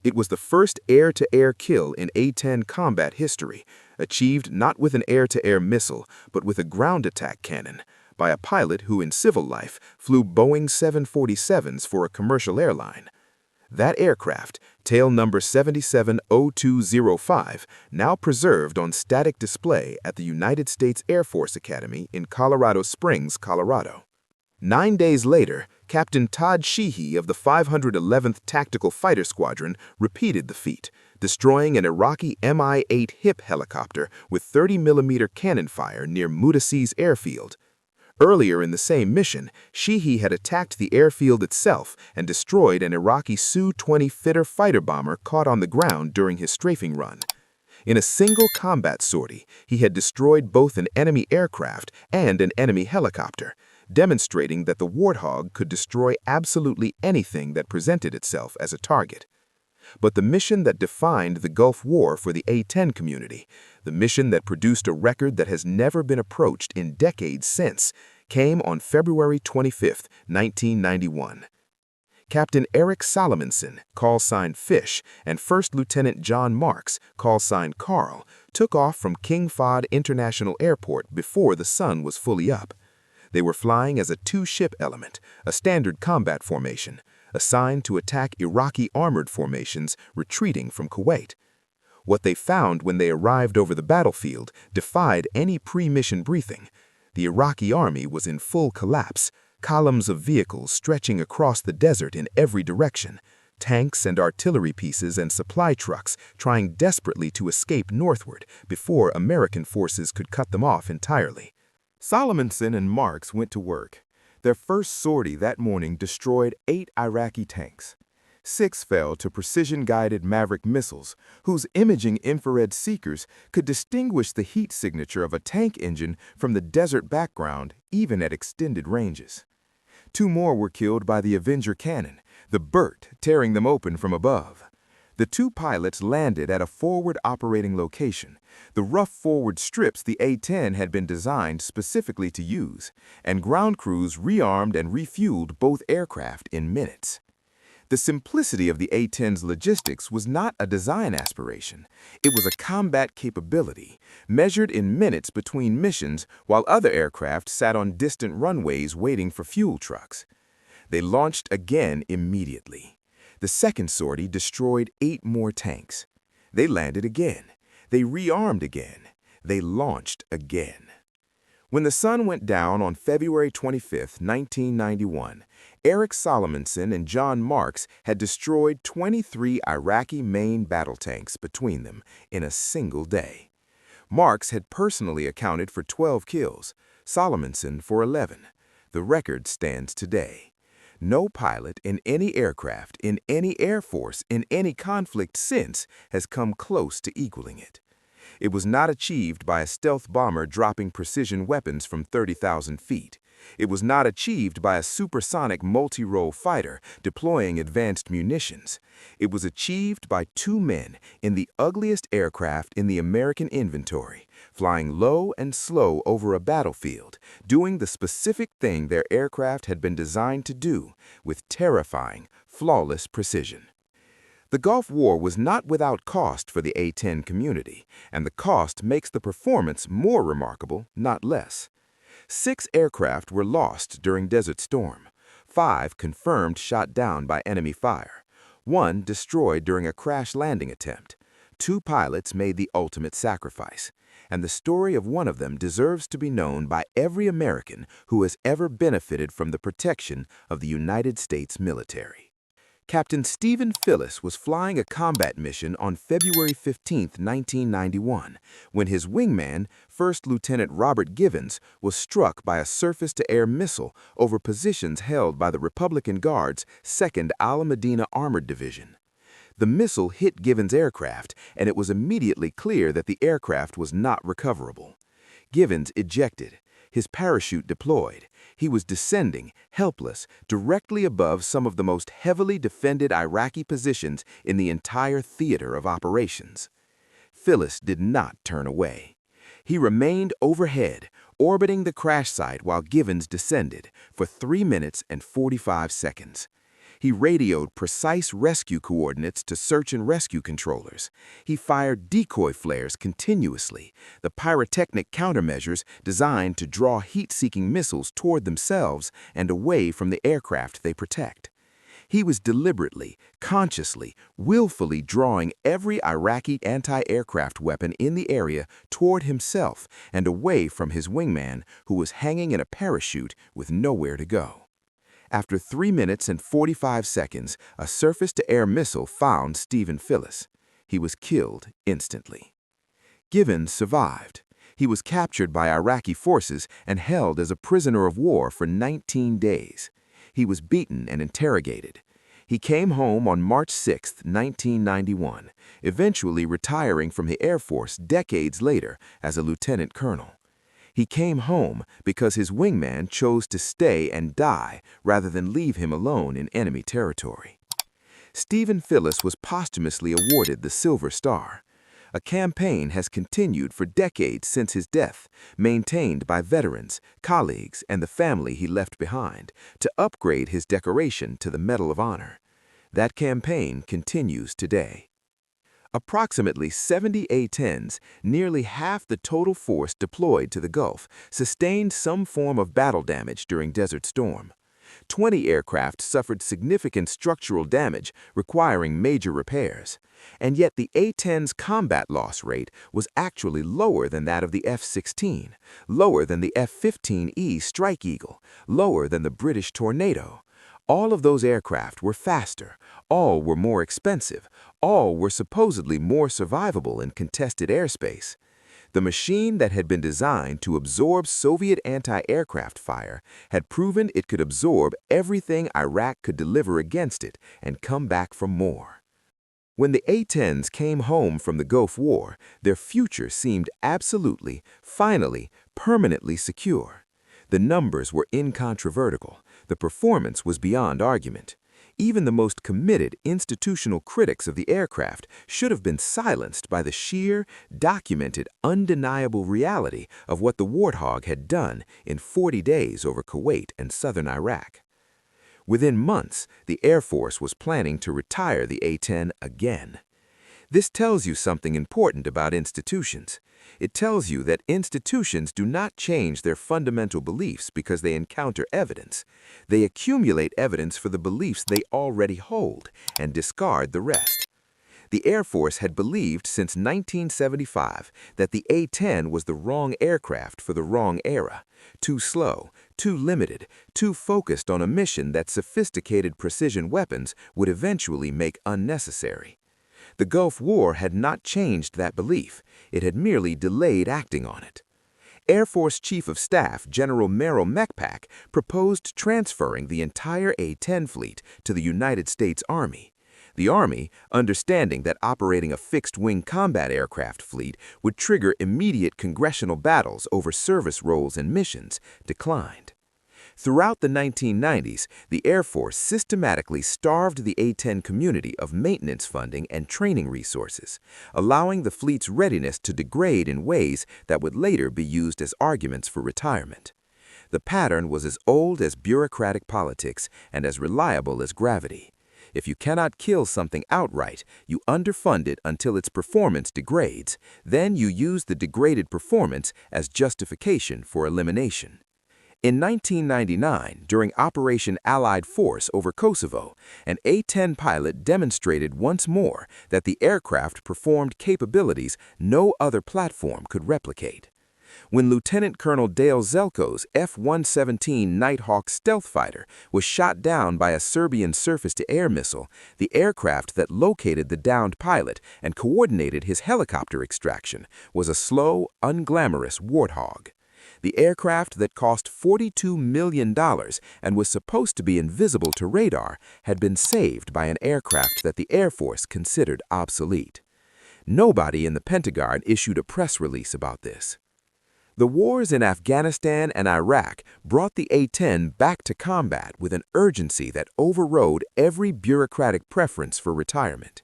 It was the first air-to-air kill in A-10 combat history, achieved not with an air-to-air missile, but with a ground attack cannon, by a pilot who in civil life flew Boeing 747s for a commercial airline. That aircraft, tail number 770205, now preserved on static display at the United States Air Force Academy in Colorado Springs, Colorado. 9 days later, Captain Todd Sheehy of the 511th Tactical Fighter Squadron repeated the feat, destroying an Iraqi Mi-8 HIP helicopter with 30mm cannon fire near Mutasis airfield. Earlier in the same mission, Sheehy had attacked the airfield itself and destroyed an Iraqi Su-20 fighter fighter bomber caught on the ground during his strafing run. In a single combat sortie, he had destroyed both an enemy aircraft and an enemy helicopter, demonstrating that the Warthog could destroy absolutely anything that presented itself as a target. But the mission that defined the Gulf War for the A-10 community, the mission that produced a record that has never been approached in decades since, came on February 25, 1991. Captain Eric Salomonson, call sign Fish, and First Lieutenant John Marks, call sign Carl, took off from King Fahd International Airport before the sun was fully up. They were flying as a two-ship element, a standard combat formation, assigned to attack Iraqi armored formations retreating from Kuwait. What they found when they arrived over the battlefield defied any pre-mission briefing. The Iraqi army was in full collapse, columns of vehicles stretching across the desert in every direction, tanks and artillery pieces and supply trucks trying desperately to escape northward before American forces could cut them off entirely. Salomonson and Marks went to work. Their first sortie that morning destroyed 8 Iraqi tanks. 6 fell to precision-guided Maverick missiles, whose imaging infrared seekers could distinguish the heat signature of a tank engine from the desert background, even at extended ranges. 2 more were killed by the Avenger cannon, the Burt tearing them open from above. The 2 pilots landed at a forward operating location, the rough forward strips the A-10 had been designed specifically to use, and ground crews rearmed and refueled both aircraft in minutes. The simplicity of the A-10's logistics was not a design aspiration. It was a combat capability, measured in minutes between missions while other aircraft sat on distant runways waiting for fuel trucks. They launched again immediately. The second sortie destroyed 8 more tanks. They landed again. They rearmed again. They launched again. When the sun went down on February 25, 1991, Eric Salomonson and John Marks had destroyed 23 Iraqi main battle tanks between them in a single day. Marks had personally accounted for 12 kills, Salomonson for 11. The record stands today. No pilot in any aircraft, in any air force, in any conflict since has come close to equaling it. It was not achieved by a stealth bomber dropping precision weapons from 30,000 feet. It was not achieved by a supersonic multi-role fighter deploying advanced munitions. It was achieved by two men in the ugliest aircraft in the American inventory, flying low and slow over a battlefield, doing the specific thing their aircraft had been designed to do, with terrifying, flawless precision. The Gulf War was not without cost for the A-10 community, and the cost makes the performance more remarkable, not less. 6 aircraft were lost during Desert Storm, 5 confirmed shot down by enemy fire, 1 destroyed during a crash landing attempt, 2 pilots made the ultimate sacrifice, and the story of one of them deserves to be known by every American who has ever benefited from the protection of the United States military. Captain Stephen Phillis was flying a combat mission on February 15, 1991, when his wingman, First Lieutenant Robert Givens, was struck by a surface-to-air missile over positions held by the Republican Guard's 2nd Ala Medina Armored Division. The missile hit Givens' aircraft, and it was immediately clear that the aircraft was not recoverable. Givens ejected. His parachute deployed. He was descending, helpless, directly above some of the most heavily defended Iraqi positions in the entire theater of operations. Phillis did not turn away. He remained overhead, orbiting the crash site while Givens descended for 3 minutes and 45 seconds. He radioed precise rescue coordinates to search and rescue controllers. He fired decoy flares continuously, the pyrotechnic countermeasures designed to draw heat-seeking missiles toward themselves and away from the aircraft they protect. He was deliberately, consciously, willfully drawing every Iraqi anti-aircraft weapon in the area toward himself and away from his wingman, who was hanging in a parachute with nowhere to go. After 3 minutes and 45 seconds, a surface-to-air missile found Stephen Phillis. He was killed instantly. Givens survived. He was captured by Iraqi forces and held as a prisoner of war for 19 days. He was beaten and interrogated. He came home on March 6, 1991, eventually retiring from the Air Force decades later as a lieutenant colonel. He came home because his wingman chose to stay and die rather than leave him alone in enemy territory. Stephen Phillis was posthumously awarded the Silver Star. A campaign has continued for decades since his death, maintained by veterans, colleagues, and the family he left behind, to upgrade his decoration to the Medal of Honor. That campaign continues today. Approximately 70 A-10s, nearly half the total force deployed to the Gulf, sustained some form of battle damage during Desert Storm. 20 aircraft suffered significant structural damage, requiring major repairs. And yet the A-10's combat loss rate was actually lower than that of the F-16, lower than the F-15E Strike Eagle, lower than the British Tornado. All of those aircraft were faster, all were more expensive, all were supposedly more survivable in contested airspace. The machine that had been designed to absorb Soviet anti-aircraft fire had proven it could absorb everything Iraq could deliver against it and come back for more. When the A-10s came home from the Gulf War, their future seemed absolutely, finally, permanently secure. The numbers were incontrovertible. The performance was beyond argument. Even the most committed institutional critics of the aircraft should have been silenced by the sheer, documented, undeniable reality of what the Warthog had done in 40 days over Kuwait and southern Iraq. Within months, the Air Force was planning to retire the A-10 again. This tells you something important about institutions. It tells you that institutions do not change their fundamental beliefs because they encounter evidence. They accumulate evidence for the beliefs they already hold and discard the rest. The Air Force had believed since 1975 that the A-10 was the wrong aircraft for the wrong era, too slow, too limited, too focused on a mission that sophisticated precision weapons would eventually make unnecessary. The Gulf War had not changed that belief. It had merely delayed acting on it. Air Force Chief of Staff General Merrill Mechpak proposed transferring the entire A-10 fleet to the United States Army. The Army, understanding that operating a fixed-wing combat aircraft fleet would trigger immediate congressional battles over service roles and missions, declined. Throughout the 1990s, the Air Force systematically starved the A-10 community of maintenance funding and training resources, allowing the fleet's readiness to degrade in ways that would later be used as arguments for retirement. The pattern was as old as bureaucratic politics and as reliable as gravity. If you cannot kill something outright, you underfund it until its performance degrades, then you use the degraded performance as justification for elimination. In 1999, during Operation Allied Force over Kosovo, an A-10 pilot demonstrated once more that the aircraft performed capabilities no other platform could replicate. When Lieutenant Colonel Dale Zelko's F-117 Nighthawk stealth fighter was shot down by a Serbian surface-to-air missile, the aircraft that located the downed pilot and coordinated his helicopter extraction was a slow, unglamorous Warthog. The aircraft that cost $42 million and was supposed to be invisible to radar had been saved by an aircraft that the Air Force considered obsolete. Nobody in the Pentagon issued a press release about this. The wars in Afghanistan and Iraq brought the A-10 back to combat with an urgency that overrode every bureaucratic preference for retirement.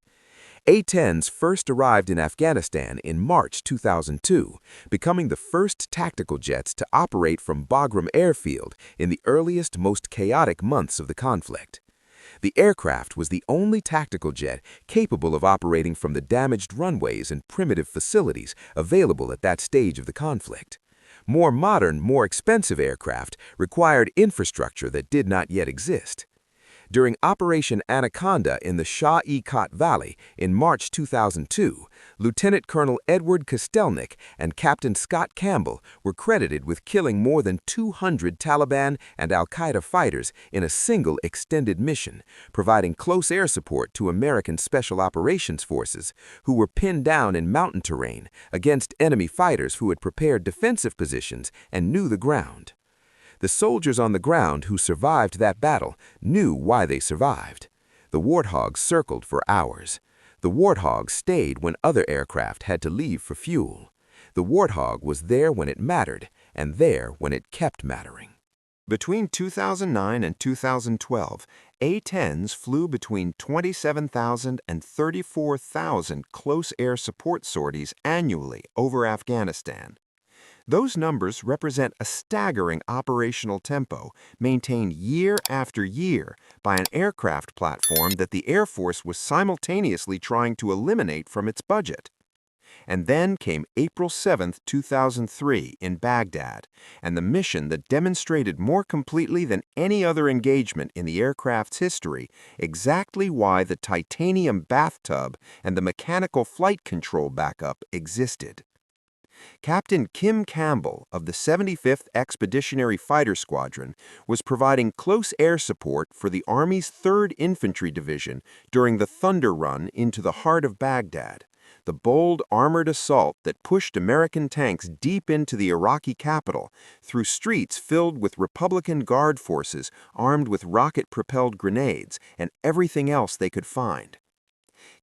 A-10s first arrived in Afghanistan in March 2002, becoming the first tactical jets to operate from Bagram Airfield in the earliest, most chaotic months of the conflict. The aircraft was the only tactical jet capable of operating from the damaged runways and primitive facilities available at that stage of the conflict. More modern, more expensive aircraft required infrastructure that did not yet exist. During Operation Anaconda in the Shah-e-Khat Valley in March 2002, Lieutenant Colonel Edward Kostelnik and Captain Scott Campbell were credited with killing more than 200 Taliban and al-Qaeda fighters in a single extended mission, providing close air support to American Special Operations Forces, who were pinned down in mountain terrain against enemy fighters who had prepared defensive positions and knew the ground. The soldiers on the ground who survived that battle knew why they survived. The Warthogs circled for hours. The Warthog stayed when other aircraft had to leave for fuel. The Warthog was there when it mattered, and there when it kept mattering. Between 2009 and 2012, A-10s flew between 27,000 and 34,000 close air support sorties annually over Afghanistan. Those numbers represent a staggering operational tempo maintained year after year by an aircraft platform that the Air Force was simultaneously trying to eliminate from its budget. And then came April 7, 2003 in Baghdad, and the mission that demonstrated more completely than any other engagement in the aircraft's history exactly why the titanium bathtub and the mechanical flight control backup existed. Captain Kim Campbell of the 75th Expeditionary Fighter Squadron was providing close air support for the Army's 3rd Infantry Division during the Thunder Run into the heart of Baghdad, the bold armored assault that pushed American tanks deep into the Iraqi capital through streets filled with Republican Guard forces armed with rocket-propelled grenades and everything else they could find.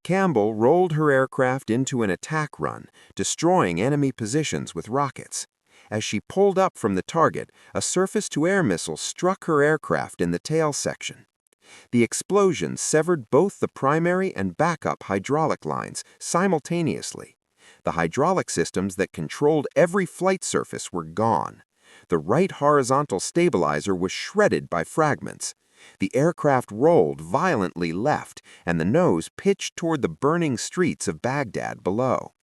Campbell rolled her aircraft into an attack run, destroying enemy positions with rockets. As she pulled up from the target, a surface-to-air missile struck her aircraft in the tail section. The explosion severed both the primary and backup hydraulic lines simultaneously. The hydraulic systems that controlled every flight surface were gone. The right horizontal stabilizer was shredded by fragments. The aircraft rolled violently left, and the nose pitched toward the burning streets of Baghdad below.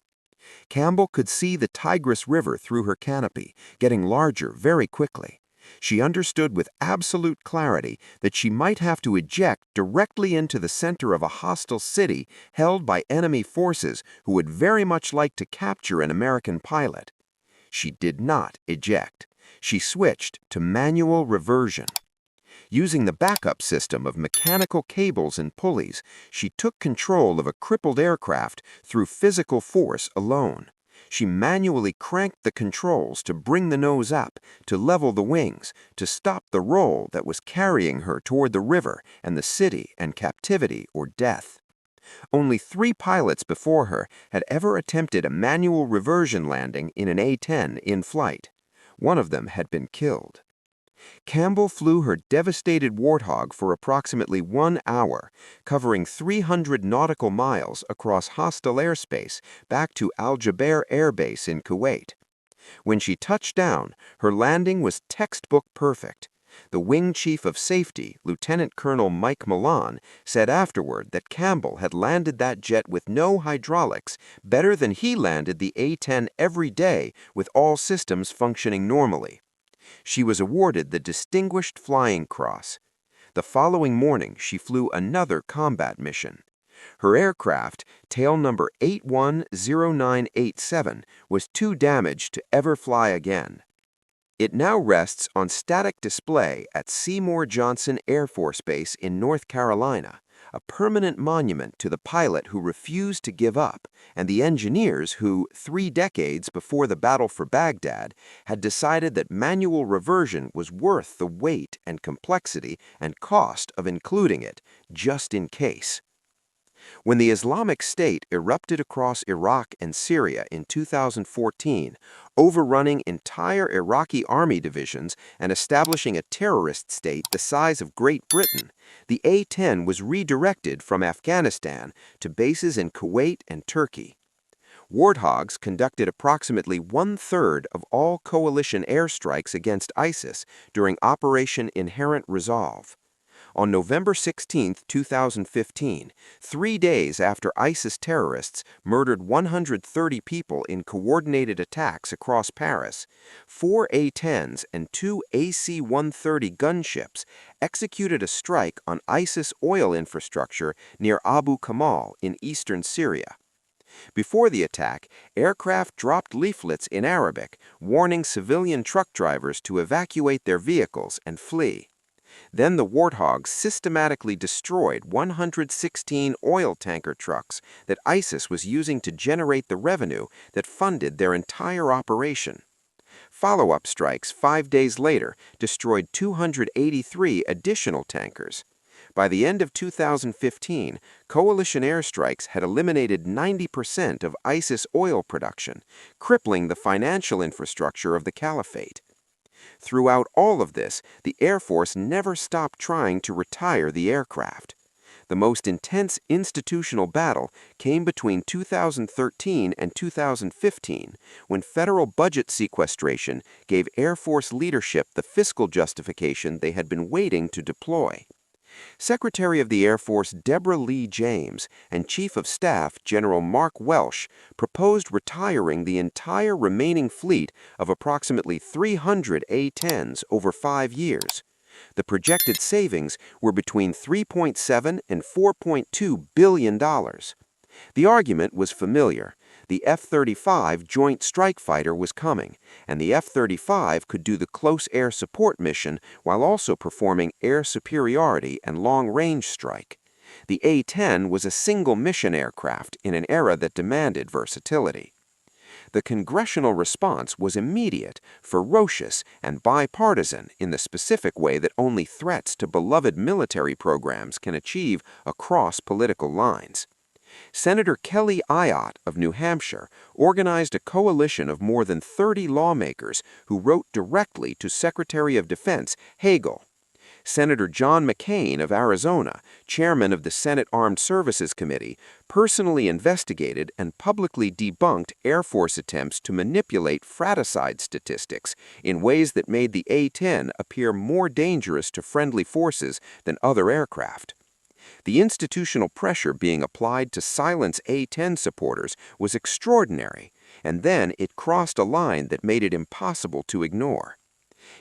Campbell could see the Tigris River through her canopy, getting larger very quickly. She understood with absolute clarity that she might have to eject directly into the center of a hostile city held by enemy forces who would very much like to capture an American pilot. She did not eject. She switched to manual reversion. Using the backup system of mechanical cables and pulleys, she took control of a crippled aircraft through physical force alone. She manually cranked the controls to bring the nose up, to level the wings, to stop the roll that was carrying her toward the river and the city and captivity or death. Only 3 pilots before her had ever attempted a manual reversion landing in an A-10 in flight. One of them had been killed. Campbell flew her devastated Warthog for approximately 1 hour, covering 300 nautical miles across hostile airspace back to Al Jaber Air Base in Kuwait. When she touched down, her landing was textbook perfect. The Wing Chief of Safety, Lieutenant Colonel Mike Milan, said afterward that Campbell had landed that jet with no hydraulics better than he landed the A-10 every day with all systems functioning normally. She was awarded the Distinguished Flying Cross. The following morning, she flew another combat mission. Her aircraft, tail number 810987, was too damaged to ever fly again. It now rests on static display at Seymour Johnson Air Force Base in North Carolina, a permanent monument to the pilot who refused to give up and the engineers who, 3 decades before the battle for Baghdad, had decided that manual reversion was worth the weight and complexity and cost of including it, just in case. When the Islamic State erupted across Iraq and Syria in 2014, overrunning entire Iraqi army divisions and establishing a terrorist state the size of Great Britain, the A-10 was redirected from Afghanistan to bases in Kuwait and Turkey. Warthogs conducted approximately 1/3 of all coalition airstrikes against ISIS during Operation Inherent Resolve. On November 16, 2015, 3 days after ISIS terrorists murdered 130 people in coordinated attacks across Paris, 4 A-10s and 2 AC-130 gunships executed a strike on ISIS oil infrastructure near Abu Kamal in eastern Syria. Before the attack, aircraft dropped leaflets in Arabic warning civilian truck drivers to evacuate their vehicles and flee. Then the Warthogs systematically destroyed 116 oil tanker trucks that ISIS was using to generate the revenue that funded their entire operation. Follow-up strikes 5 days later destroyed 283 additional tankers. By the end of 2015, coalition airstrikes had eliminated 90% of ISIS oil production, crippling the financial infrastructure of the caliphate. Throughout all of this, the Air Force never stopped trying to retire the aircraft. The most intense institutional battle came between 2013 and 2015, when federal budget sequestration gave Air Force leadership the fiscal justification they had been waiting to deploy. Secretary of the Air Force Deborah Lee James and Chief of Staff General Mark Welsh proposed retiring the entire remaining fleet of approximately 300 A-10s over 5 years. The projected savings were between $3.7 and $4.2 billion. The argument was familiar. The F-35 Joint Strike Fighter was coming, and the F-35 could do the close air support mission while also performing air superiority and long-range strike. The A-10 was a single-mission aircraft in an era that demanded versatility. The congressional response was immediate, ferocious, and bipartisan in the specific way that only threats to beloved military programs can achieve across political lines. Senator Kelly Ayotte of New Hampshire organized a coalition of more than 30 lawmakers who wrote directly to Secretary of Defense Hagel. Senator John McCain of Arizona, chairman of the Senate Armed Services Committee, personally investigated and publicly debunked Air Force attempts to manipulate fratricide statistics in ways that made the A-10 appear more dangerous to friendly forces than other aircraft. The institutional pressure being applied to silence A-10 supporters was extraordinary, and then it crossed a line that made it impossible to ignore.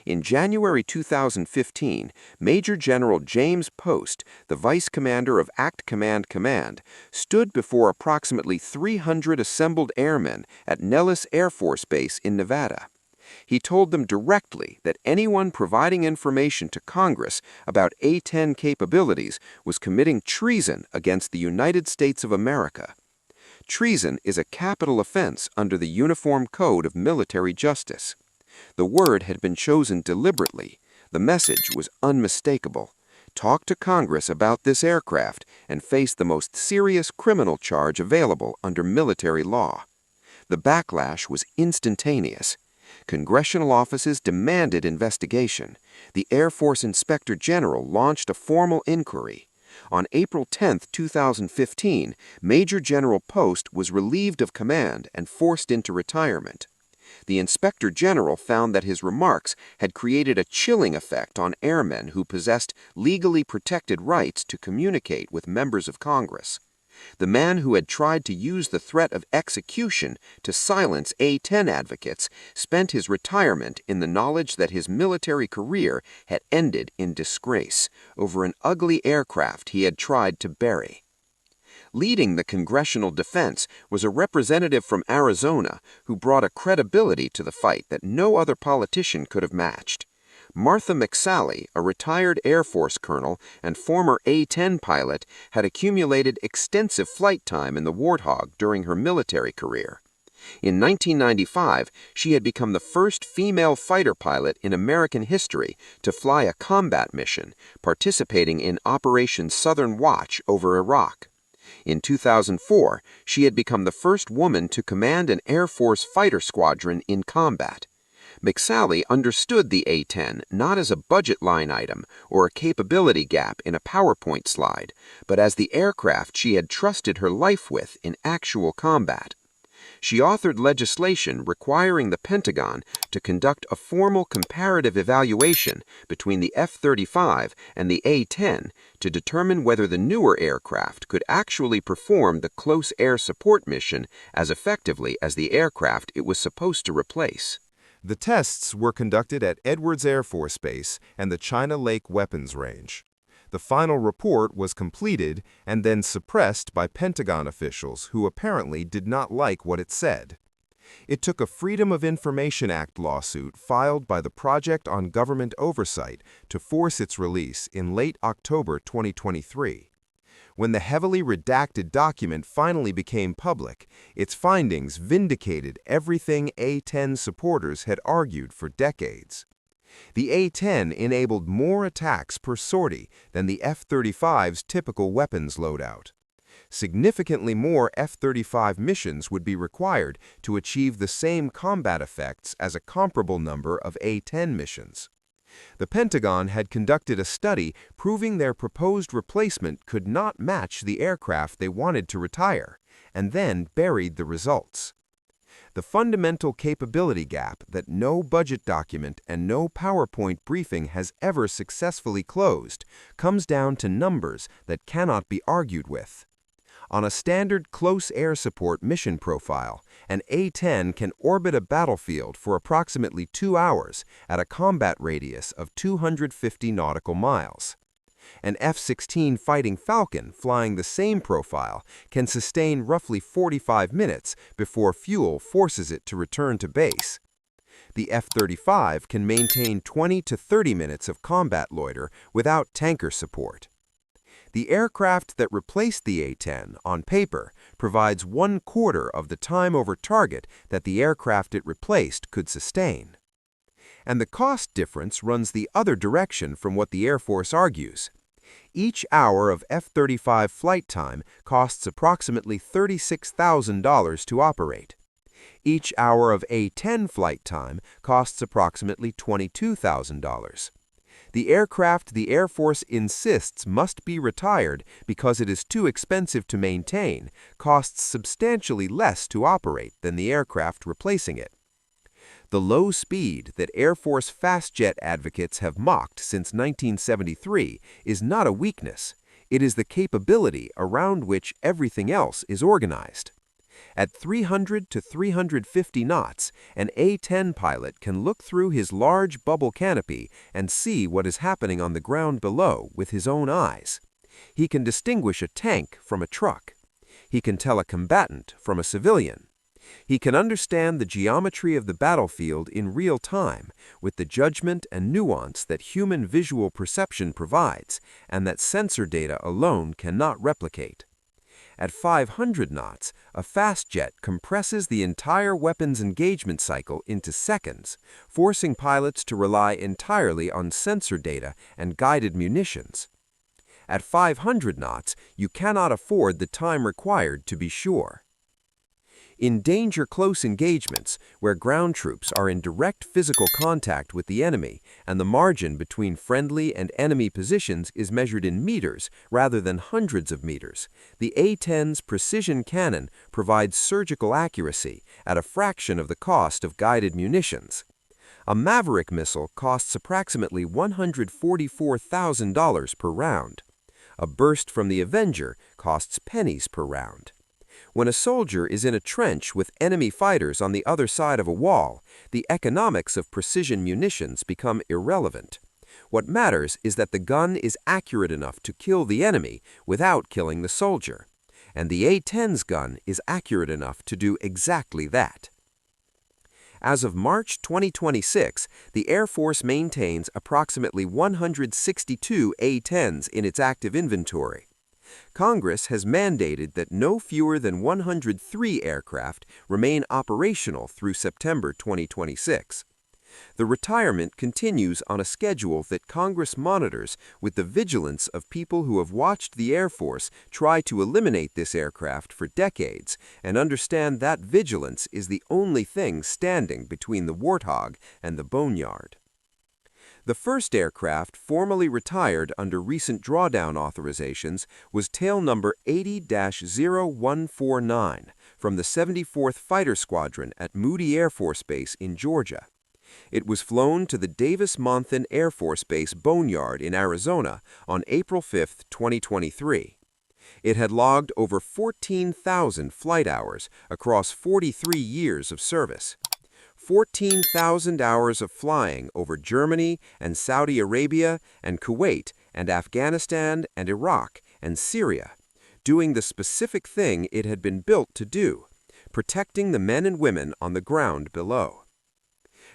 In January 2015, Major General James Post, the Vice Commander of Act Command Command, stood before approximately 300 assembled airmen at Nellis Air Force Base in Nevada. He told them directly that anyone providing information to Congress about A-10 capabilities was committing treason against the United States of America. Treason is a capital offense under the Uniform Code of Military Justice. The word had been chosen deliberately. The message was unmistakable. Talk to Congress about this aircraft and face the most serious criminal charge available under military law. The backlash was instantaneous. Congressional offices demanded investigation. The Air Force Inspector General launched a formal inquiry. On April 10, 2015, Major General Post was relieved of command and forced into retirement. The Inspector General found that his remarks had created a chilling effect on airmen who possessed legally protected rights to communicate with members of Congress. The man who had tried to use the threat of execution to silence A-10 advocates spent his retirement in the knowledge that his military career had ended in disgrace over an ugly aircraft he had tried to bury. Leading the congressional defense was a representative from Arizona who brought a credibility to the fight that no other politician could have matched. Martha McSally, a retired Air Force colonel and former A-10 pilot, had accumulated extensive flight time in the Warthog during her military career. In 1995, she had become the first female fighter pilot in American history to fly a combat mission, participating in Operation Southern Watch over Iraq. In 2004, she had become the first woman to command an Air Force fighter squadron in combat. McSally understood the A-10 not as a budget line item or a capability gap in a PowerPoint slide, but as the aircraft she had trusted her life with in actual combat. She authored legislation requiring the Pentagon to conduct a formal comparative evaluation between the F-35 and the A-10 to determine whether the newer aircraft could actually perform the close air support mission as effectively as the aircraft it was supposed to replace. The tests were conducted at Edwards Air Force Base and the China Lake Weapons Range. The final report was completed and then suppressed by Pentagon officials who apparently did not like what it said. It took a Freedom of Information Act lawsuit filed by the Project on Government Oversight to force its release in late October 2023. When the heavily redacted document finally became public, its findings vindicated everything A-10 supporters had argued for decades. The A-10 enabled more attacks per sortie than the F-35's typical weapons loadout. Significantly more F-35 missions would be required to achieve the same combat effects as a comparable number of A-10 missions. The Pentagon had conducted a study proving their proposed replacement could not match the aircraft they wanted to retire, and then buried the results. The fundamental capability gap that no budget document and no PowerPoint briefing has ever successfully closed comes down to numbers that cannot be argued with. On a standard close air support mission profile, an A-10 can orbit a battlefield for approximately 2 hours at a combat radius of 250 nautical miles. An F-16 Fighting Falcon flying the same profile can sustain roughly 45 minutes before fuel forces it to return to base. The F-35 can maintain 20 to 30 minutes of combat loiter without tanker support. The aircraft that replaced the A-10, on paper, provides 1/4 of the time over target that the aircraft it replaced could sustain. And the cost difference runs the other direction from what the Air Force argues. Each hour of F-35 flight time costs approximately $36,000 to operate. Each hour of A-10 flight time costs approximately $22,000. The aircraft the Air Force insists must be retired because it is too expensive to maintain costs substantially less to operate than the aircraft replacing it. The low speed that Air Force fast jet advocates have mocked since 1973 is not a weakness. It is the capability around which everything else is organized. At 300 to 350 knots, an A-10 pilot can look through his large bubble canopy and see what is happening on the ground below with his own eyes. He can distinguish a tank from a truck. He can tell a combatant from a civilian. He can understand the geometry of the battlefield in real time with the judgment and nuance that human visual perception provides and that sensor data alone cannot replicate. At 500 knots, a fast jet compresses the entire weapons engagement cycle into seconds, forcing pilots to rely entirely on sensor data and guided munitions. At 500 knots, you cannot afford the time required to be sure. In danger-close engagements, where ground troops are in direct physical contact with the enemy and the margin between friendly and enemy positions is measured in meters rather than hundreds of meters, the A-10's precision cannon provides surgical accuracy at a fraction of the cost of guided munitions. A Maverick missile costs approximately $144,000 per round. A burst from the Avenger costs pennies per round. When a soldier is in a trench with enemy fighters on the other side of a wall, the economics of precision munitions become irrelevant. What matters is that the gun is accurate enough to kill the enemy without killing the soldier. And the A-10's gun is accurate enough to do exactly that. As of March 2026, the Air Force maintains approximately 162 A-10s in its active inventory. Congress has mandated that no fewer than 103 aircraft remain operational through September 2026. The retirement continues on a schedule that Congress monitors with the vigilance of people who have watched the Air Force try to eliminate this aircraft for decades and understand that vigilance is the only thing standing between the Warthog and the boneyard. The first aircraft formally retired under recent drawdown authorizations was tail number 80-0149 from the 74th Fighter Squadron at Moody Air Force Base in Georgia. It was flown to the Davis-Monthan Air Force Base Boneyard in Arizona on April 5, 2023. It had logged over 14,000 flight hours across 43 years of service. 14,000 hours of flying over Germany and Saudi Arabia and Kuwait and Afghanistan and Iraq and Syria, doing the specific thing it had been built to do, protecting the men and women on the ground below.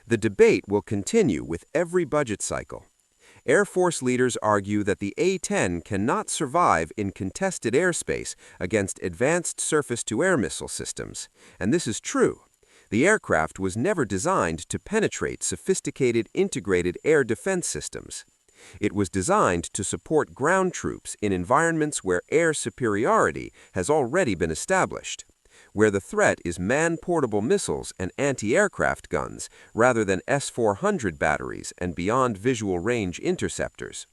The debate will continue with every budget cycle. Air Force leaders argue that the A-10 cannot survive in contested airspace against advanced surface-to-air missile systems, and this is true. The aircraft was never designed to penetrate sophisticated integrated air defense systems. It was designed to support ground troops in environments where air superiority has already been established, where the threat is man-portable missiles and anti-aircraft guns rather than S-400 batteries and beyond visual range interceptors.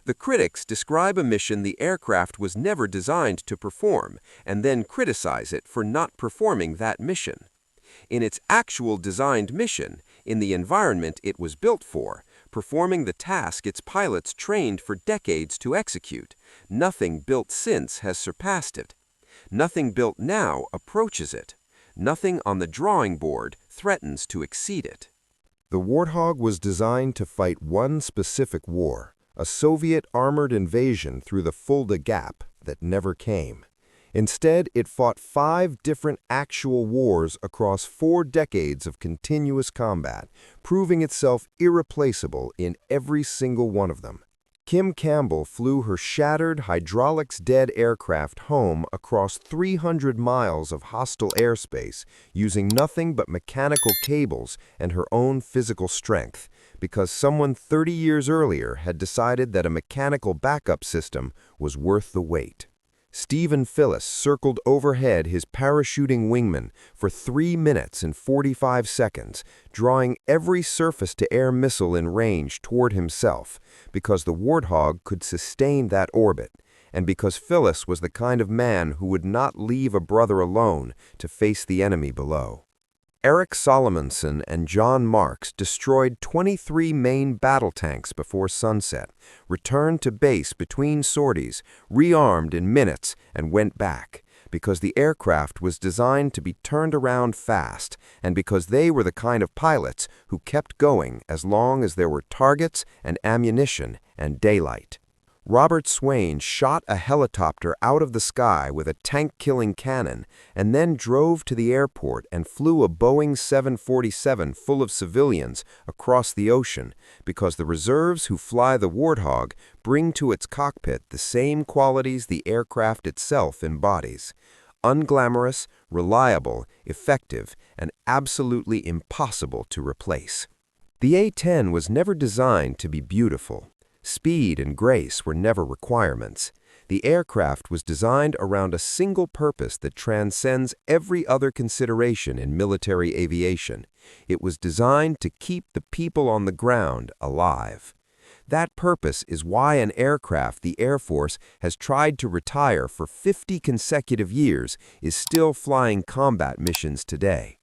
The critics describe a mission the aircraft was never designed to perform and then criticize it for not performing that mission. In its actual designed mission, in the environment it was built for, performing the task its pilots trained for decades to execute, nothing built since has surpassed it. Nothing built now approaches it. Nothing on the drawing board threatens to exceed it. The Warthog was designed to fight one specific war, a Soviet armored invasion through the Fulda Gap that never came. Instead, it fought 5 different actual wars across 4 decades of continuous combat, proving itself irreplaceable in every single one of them. Kim Campbell flew her shattered, hydraulics-dead aircraft home across 300 miles of hostile airspace using nothing but mechanical cables and her own physical strength, because someone 30 years earlier had decided that a mechanical backup system was worth the wait. Stephen Phillis circled overhead his parachuting wingman for 3 minutes and 45 seconds, drawing every surface-to-air missile in range toward himself, because the Warthog could sustain that orbit, and because Phillis was the kind of man who would not leave a brother alone to face the enemy below. Eric Solomonson and John Marks destroyed 23 main battle tanks before sunset, returned to base between sorties, rearmed in minutes, and went back, because the aircraft was designed to be turned around fast, and because they were the kind of pilots who kept going as long as there were targets and ammunition and daylight. Robert Swain shot a helicopter out of the sky with a tank-killing cannon and then drove to the airport and flew a Boeing 747 full of civilians across the ocean because the reserves who fly the Warthog bring to its cockpit the same qualities the aircraft itself embodies: unglamorous, reliable, effective, and absolutely impossible to replace. The A-10 was never designed to be beautiful. Speed and grace were never requirements. The aircraft was designed around a single purpose that transcends every other consideration in military aviation. It was designed to keep the people on the ground alive. That purpose is why an aircraft the Air Force has tried to retire for 50 consecutive years is still flying combat missions today.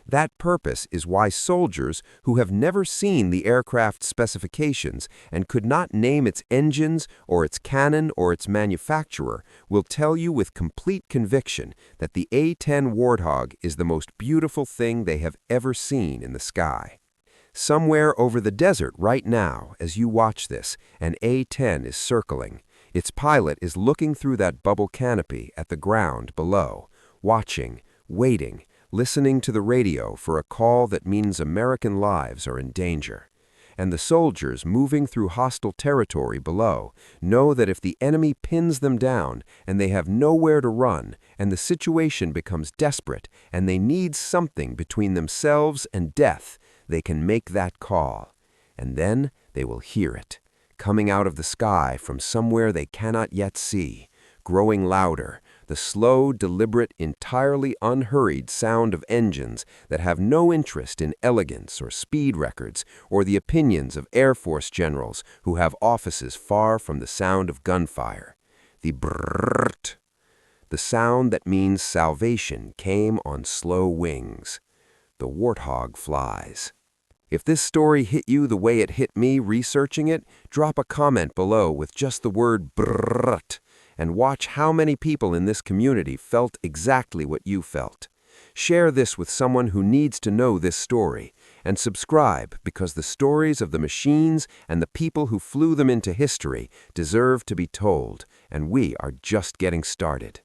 That purpose is why soldiers who have never seen the aircraft specifications and could not name its engines or its cannon or its manufacturer will tell you with complete conviction that the A-10 Warthog is the most beautiful thing they have ever seen in the sky. Somewhere over the desert right now, as you watch this, an A-10 is circling. Its pilot is looking through that bubble canopy at the ground below, watching, waiting, listening to the radio for a call that means American lives are in danger. And the soldiers moving through hostile territory below know that if the enemy pins them down and they have nowhere to run and the situation becomes desperate and they need something between themselves and death, they can make that call. And then they will hear it, coming out of the sky from somewhere they cannot yet see, growing louder, the slow, deliberate, entirely unhurried sound of engines that have no interest in elegance or speed records or the opinions of Air Force generals who have offices far from the sound of gunfire. The brrrt. The sound that means salvation came on slow wings. The Warthog flies. If this story hit you the way it hit me researching it, drop a comment below with just the word brrrt and watch how many people in this community felt exactly what you felt. Share this with someone who needs to know this story, and subscribe because the stories of the machines and the people who flew them into history deserve to be told, and we are just getting started.